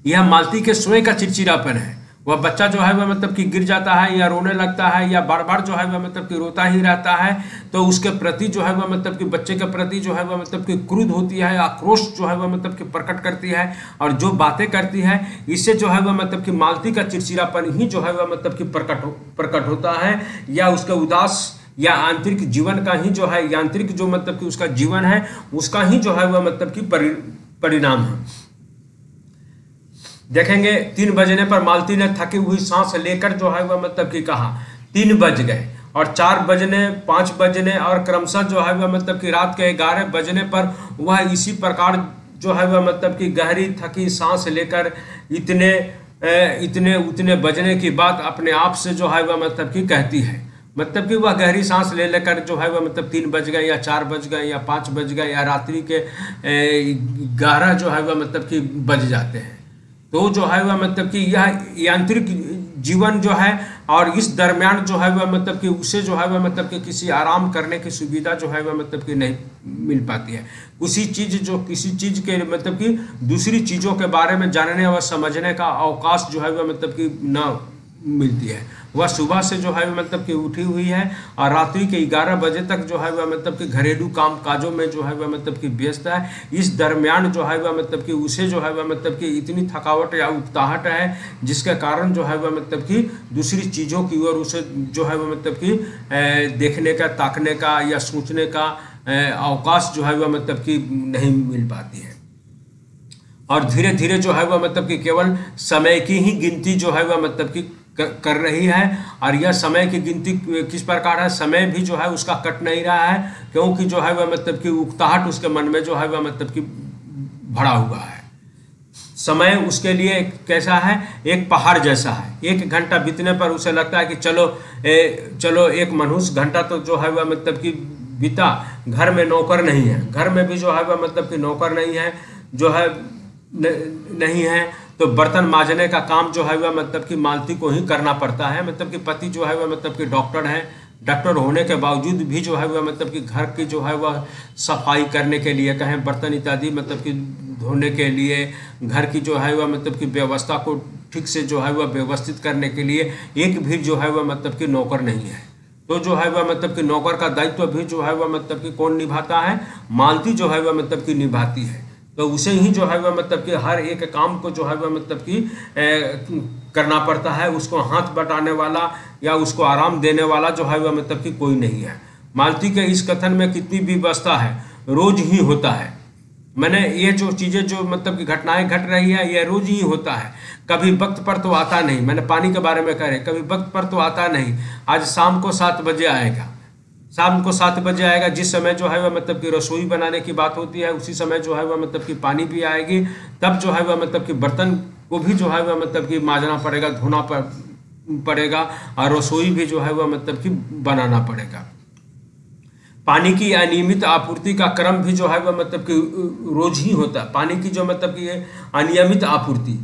A: यह मालती के स्वयं का चिड़चिड़ापन है। वह बच्चा जो है वह मतलब कि गिर जाता है या रोने लगता है या बार बार जो है वह मतलब कि रोता ही रहता है, तो उसके प्रति जो है वह मतलब कि बच्चे के प्रति जो है वह मतलब कि क्रोध होती है, आक्रोश जो है वह मतलब कि प्रकट करती है और जो बातें करती है, इससे जो है वह मतलब कि मालती का चिड़चिड़ापन ही जो है वह मतलब कि प्रकट होता है, या उसके उदास या आंतरिक जीवन का ही जो है यांत्रिक जो मतलब कि उसका जीवन है उसका ही जो है वह मतलब कि परिणाम है। देखेंगे 3 बजने पर मालती ने थकी हुई सांस लेकर जो है वह मतलब कि कहा 3 बज गए, और 4 बजने 5 बजने और क्रमशः जो है वह मतलब कि रात के 11 बजने पर वह इसी प्रकार जो है वह मतलब कि गहरी थकी सांस लेकर इतने उतने बजने की बात अपने आप से जो है वह मतलब कि कहती है। मतलब कि वह गहरी सांस ले लेकर जो है वह मतलब 3 बज गए या 4 बज गए या 5 बज गए या रात्रि के 11 जो है वह मतलब कि बज जाते हैं, तो जो है वह मतलब कि यह यांत्रिक जीवन जो है और इस दरमियान जो है वह मतलब कि उसे जो है वह मतलब कि किसी आराम करने की सुविधा जो है वह मतलब कि नहीं मिल पाती है। किसी चीज़ के मतलब कि दूसरी चीज़ों के बारे में जानने व समझने का अवकाश जो है वह मतलब कि न मिलती है। वह सुबह से जो है मतलब कि उठी हुई है और रात्रि के 11 बजे तक जो है वह मतलब कि घरेलू काम काजों में जो है वह मतलब कि व्यस्त है। इस दरमियान जो है वह मतलब कि उसे जो है वह मतलब कि इतनी थकावट या उकताहट है जिसके कारण जो है वह मतलब कि दूसरी चीज़ों की ओर उसे जो है वह मतलब कि देखने का, ताकने का या सोचने का अवकाश जो है वह मतलब कि नहीं मिल पाती है। और धीरे धीरे जो है वह मतलब कि केवल समय की ही गिनती जो है वह मतलब कि कर रही है, और यह समय की गिनती किस प्रकार है, समय भी जो है उसका कट नहीं रहा है, क्योंकि जो है वह मतलब कि उकताहट उसके मन में जो है वह मतलब कि भरा हुआ है। समय उसके लिए कैसा है, एक पहाड़ जैसा है। 1 घंटा बीतने पर उसे लगता है कि चलो 1 मनुष्य घंटा तो जो है वह मतलब कि बीता, घर में नौकर नहीं है, घर में भी जो है वह मतलब कि नौकर नहीं है, जो है नहीं है, तो बर्तन मांजने का काम जो है वह मतलब कि मालती को ही करना पड़ता है। मतलब कि पति जो है वह मतलब कि डॉक्टर है, डॉक्टर होने के बावजूद भी जो है वह मतलब कि घर की जो है वह सफाई करने के लिए, कहें बर्तन इत्यादि मतलब कि धोने के लिए, घर की जो है वह मतलब कि व्यवस्था को ठीक से जो है वह व्यवस्थित करने के लिए एक भी जो है वह मतलब कि नौकर नहीं है। तो जो है वह मतलब कि नौकर का दायित्व भी जो है वह मतलब कि कौन निभाता है, मालती जो है वह मतलब कि निभाती है। तो उसे ही जो है वह मतलब कि हर एक काम को जो है वह मतलब कि करना पड़ता है। उसको हाथ बटाने वाला या उसको आराम देने वाला जो है वह मतलब कि कोई नहीं है। मालती के इस कथन में कितनी भी व्यवस्था है, रोज ही होता है। मैंने ये जो चीज़ें जो मतलब कि घटनाएं घट रही है यह रोज ही होता है, कभी वक्त पर तो आता नहीं। मैंने पानी के बारे में कह रहे, कभी वक्त पर तो आता नहीं। आज शाम को 7 बजे आएगा, शाम को 7 बजे आएगा, जिस समय जो है वह मतलब कि रसोई बनाने की बात होती है उसी समय जो है वह मतलब कि पानी भी आएगी। तब जो है वह मतलब कि बर्तन को भी जो है वह मतलब कि मांजना पड़ेगा, धोना पड़ेगा, और रसोई भी जो है वह मतलब कि बनाना पड़ेगा। पानी की अनियमित आपूर्ति का क्रम भी जो है वह मतलब कि रोज ही होता है। पानी की जो मतलब कि अनियमित आपूर्ति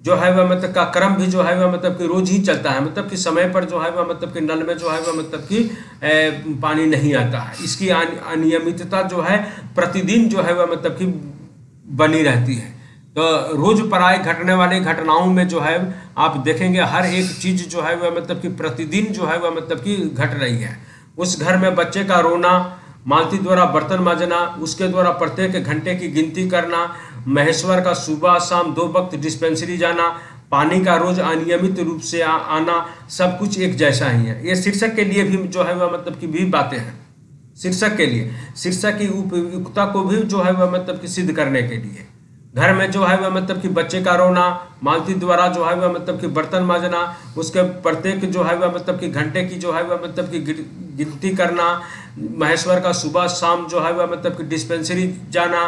A: जो है वह मतलब का क्रम भी जो है वह मतलब कि रोज ही चलता है। मतलब कि समय पर जो है वह मतलब कि नल में जो है वह मतलब कि पानी नहीं आता है। इसकी अनियमितता जो है प्रतिदिन जो है वह मतलब कि बनी रहती है। तो रोज पराए घटने वाली घटनाओं में जो है आप देखेंगे हर एक चीज जो है वह मतलब कि प्रतिदिन जो है वह मतलब कि घट रही है। उस घर में बच्चे का रोना, मालती द्वारा बर्तन मांजना, उसके द्वारा प्रत्येक घंटे की गिनती करना, महेश्वर का सुबह शाम 2 वक्त डिस्पेंसरी जाना, पानी का रोज अनियमित रूप से आना, सब कुछ एक जैसा ही है। ये शीर्षक के लिए भी जो है वह मतलब कि भी बातें हैं। शिक्षक के लिए, शिक्षक की उपयुक्तता को भी जो है वह मतलब कि सिद्ध करने के लिए। घर में जो है वह मतलब कि बच्चे का रोना, मालती द्वारा जो है वह मतलब कि बर्तन मांजना, उसके प्रत्येक जो है वह मतलब कि घंटे की जो है वह मतलब कि गिनती करना, महेश्वर का सुबह शाम जो है वह मतलब कि डिस्पेंसरी जाना,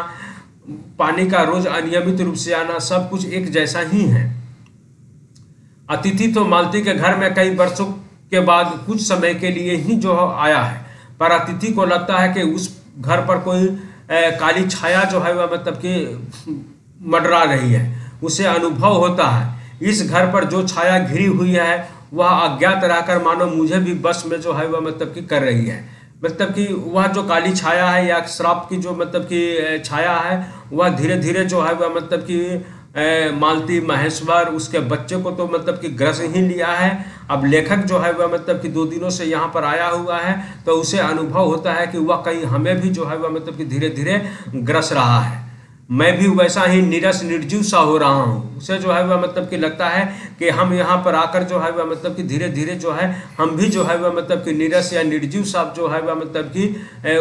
A: पानी का रोज अनियमित रूप से आना, सब कुछ एक जैसा ही है। अतिथि तो मालती के घर में कई वर्षों के बाद कुछ समय के लिए ही जो आया है, पर अतिथि को लगता है कि उस घर पर कोई काली छाया जो है वह मतलब कि मंडरा रही है। उसे अनुभव होता है इस घर पर जो छाया घिरी हुई है वह अज्ञात रहकर मानो मुझे भी बस में जो है वह मतलब कि कर रही है। मतलब कि वह जो काली छाया है या श्राप की जो मतलब कि छाया है वह धीरे धीरे जो है वह मतलब कि मालती, महेश्वर, उसके बच्चे को तो मतलब कि ग्रस ही लिया है। अब लेखक जो है वह मतलब कि 2 दिनों से यहाँ पर आया हुआ है तो उसे अनुभव होता है कि वह कहीं हमें भी जो है वह मतलब कि धीरे धीरे ग्रस रहा है। मैं भी वैसा ही नीरस निर्जीव सा हो रहा हूँ। उसे जो है वह मतलब कि लगता है कि हम यहाँ पर आकर जो है वह मतलब कि धीरे धीरे जो है हम भी जो है वह मतलब कि नीरस या निर्जीव सा जो है वह मतलब कि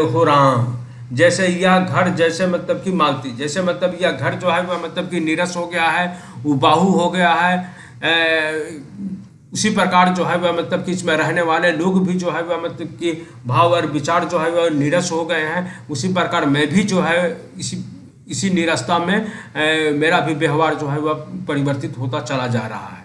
A: हो रहा हूँ। जैसे यह घर, जैसे मतलब कि मालती, जैसे मतलब यह घर जो है वह मतलब कि नीरस हो गया है, उबाहू हो गया है, उसी प्रकार जो है वह मतलब कि इसमें रहने वाले लोग भी जो है वह मतलब कि भाव और विचार जो है वह नीरस हो गए हैं। उसी प्रकार मैं भी जो है इसी नीरसता में मेरा भी व्यवहार जो है वह परिवर्तित होता चला जा रहा है।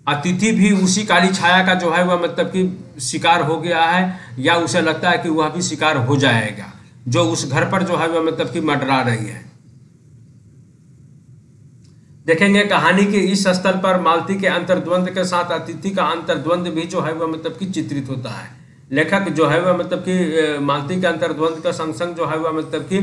A: अतिथि भी उसी काली छाया का जो है वह मतलब कि शिकार हो गया है, या उसे लगता है कि वह भी शिकार हो जाएगा जो उस घर पर जो है वह मतलब कि मंडरा रही है। देखेंगे कहानी के इस स्थल पर मालती के अंतर्द्वंद के साथ अतिथि का अंतर्द्वंद भी जो है वह मतलब कि चित्रित होता है। लेखक जो है वह मतलब कि मालती के अंतर्द्वंद का संग संग जो है वह मतलब कि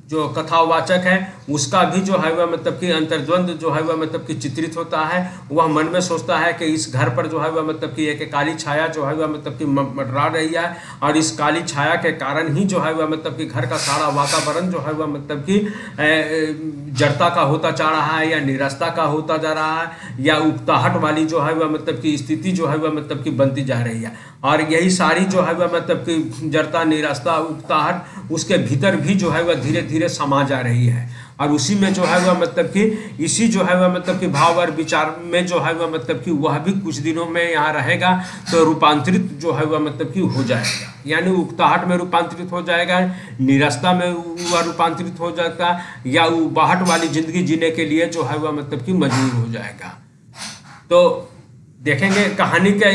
A: जो कथावाचक है उसका भी जो है वह मतलब कि अंतर्द्वंद जो है वह मतलब कि चित्रित होता है। वह मन में सोचता है कि इस घर पर जो है वह मतलब कि एक काली छाया जो है वह मतलब कि मंडरा रही है, और इस काली छाया के कारण ही जो है वह मतलब कि घर का सारा वातावरण जो है वह मतलब कि जड़ता का होता जा रहा है, या निरस्ता का होता जा रहा है, या उकताहट वाली जो है वह मतलब की स्थिति जो है वह मतलब की बनती जा रही है। और यही सारी जो है वह मतलब की जड़ता, निरस्ता, उकताहट उसके भीतर भी जो है वह धीरे धीरे समा जा रही है, और उसी में जो है वह मतलब कि इसी जो है वह मतलब कि भाव और विचार में जो है वह मतलब कि वह भी कुछ दिनों में यहाँ रहेगा तो रूपांतरित जो है वह मतलब कि हो जाएगा, यानी उकताहट में रूपांतरित हो जाएगा, निरस्ता में वह रूपांतरित हो जाएगा, या उबाहट वाली जिंदगी जीने के लिए जो है वह मतलब कि मजबूर हो जाएगा। तो देखेंगे कहानी के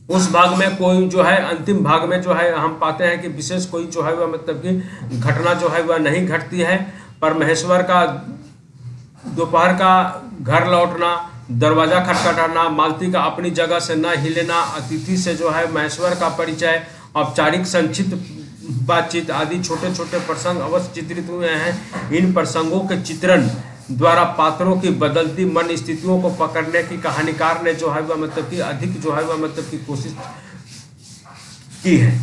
A: उस भाग में कोई जो है अंतिम भाग में जो है हम पाते हैं कि विशेष कोई जो है वह मतलब कि घटना जो है वह नहीं घटती है, पर महेश्वर का दोपहर का घर लौटना, दरवाजा खटखटाना, मालती का अपनी जगह से न हिलना, अतिथि से जो है महेश्वर का परिचय, औपचारिक संक्षिप्त बातचीत आदि छोटे छोटे प्रसंग अवश्य चित्रित हुए हैं। इन प्रसंगों के चित्रण द्वारा पात्रों की बदलती मन स्थितियों को पकड़ने की कहानीकार ने जो है वह मतलब कि अधिक जो है वह मतलब की कोशिश की है।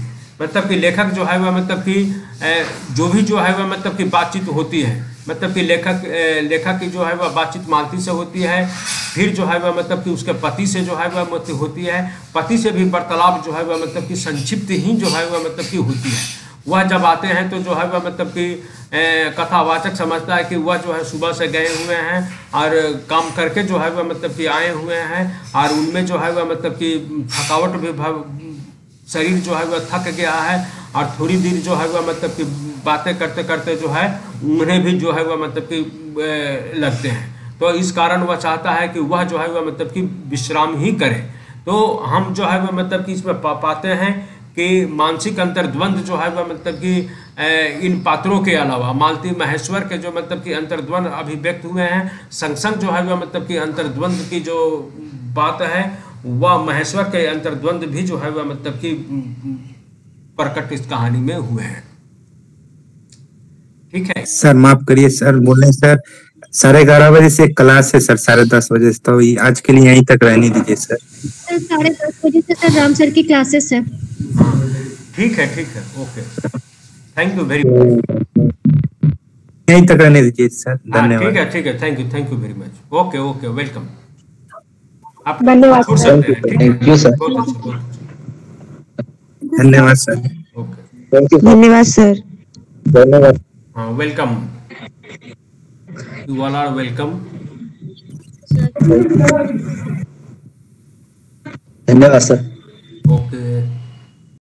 A: मतलब कि लेखक जो है वह मतलब कि जो भी जो है वह मतलब की बातचीत होती है, मतलब कि लेखक की जो है वह बातचीत मालती से होती है, फिर जो है वह मतलब कि उसके पति से जो है वह मतलब होती है, पति से भी वार्तालाप जो है वह मतलब कि संक्षिप्त ही जो है वह मतलब की होती है। वह जब आते हैं तो जो है वह मतलब कि कथावाचक समझता है कि वह जो है सुबह से गए हुए हैं और काम करके जो है वह मतलब कि आए हुए हैं, और उनमें जो है वह मतलब कि थकावट भी शरीर जो है वह थक गया है, और थोड़ी देर जो है वह मतलब कि बातें करते करते जो है उन्हें भी जो है वह मतलब कि लगते हैं। तो इस कारण वह चाहता है कि वह जो है वह मतलब कि विश्राम ही करे। तो हम जो है वह मतलब कि इसमें पाते हैं कि मानसिक अंतर्द्वंद जो है वह मतलब कि इन पात्रों के अलावा मालती, महेश्वर के जो मतलब कि अंतर्द्वंद अभिव्यक्त हुए हैं, संग संग जो है वह मतलब कि अंतर्द्वंद की जो बात है वह महेश्वर के अंतर्द्वंद भी जो है वह मतलब कि प्रकट इस कहानी में हुए हैं। ठीक है
E: सर, माफ करिए सर, बोले सर 11:30 बजे से क्लास है सर, 10:30 बजे से, तो आज के लिए यहीं तक रहने दीजिए सर।
B: 10:30 बजे से सर राम सर की क्लासेस है।
A: ठीक है okay, thank you very much,
E: यहीं तक रहने दीजिए सर, धन्यवाद।
A: ठीक है, thank you very much, okay welcome. आप
C: धन्यवाद
A: छोड़
C: सर।
A: सकते हैं, ठीक है?
F: Thank you sir.
A: बहुत अच्छा, बहुत अच्छा।
E: धन्यवाद सर।
A: ओके,
D: धन्यवाद सर।
F: धन्यवाद।
A: हाँ, welcome, you all are welcome.
F: धन्यवाद सर।
A: ओके।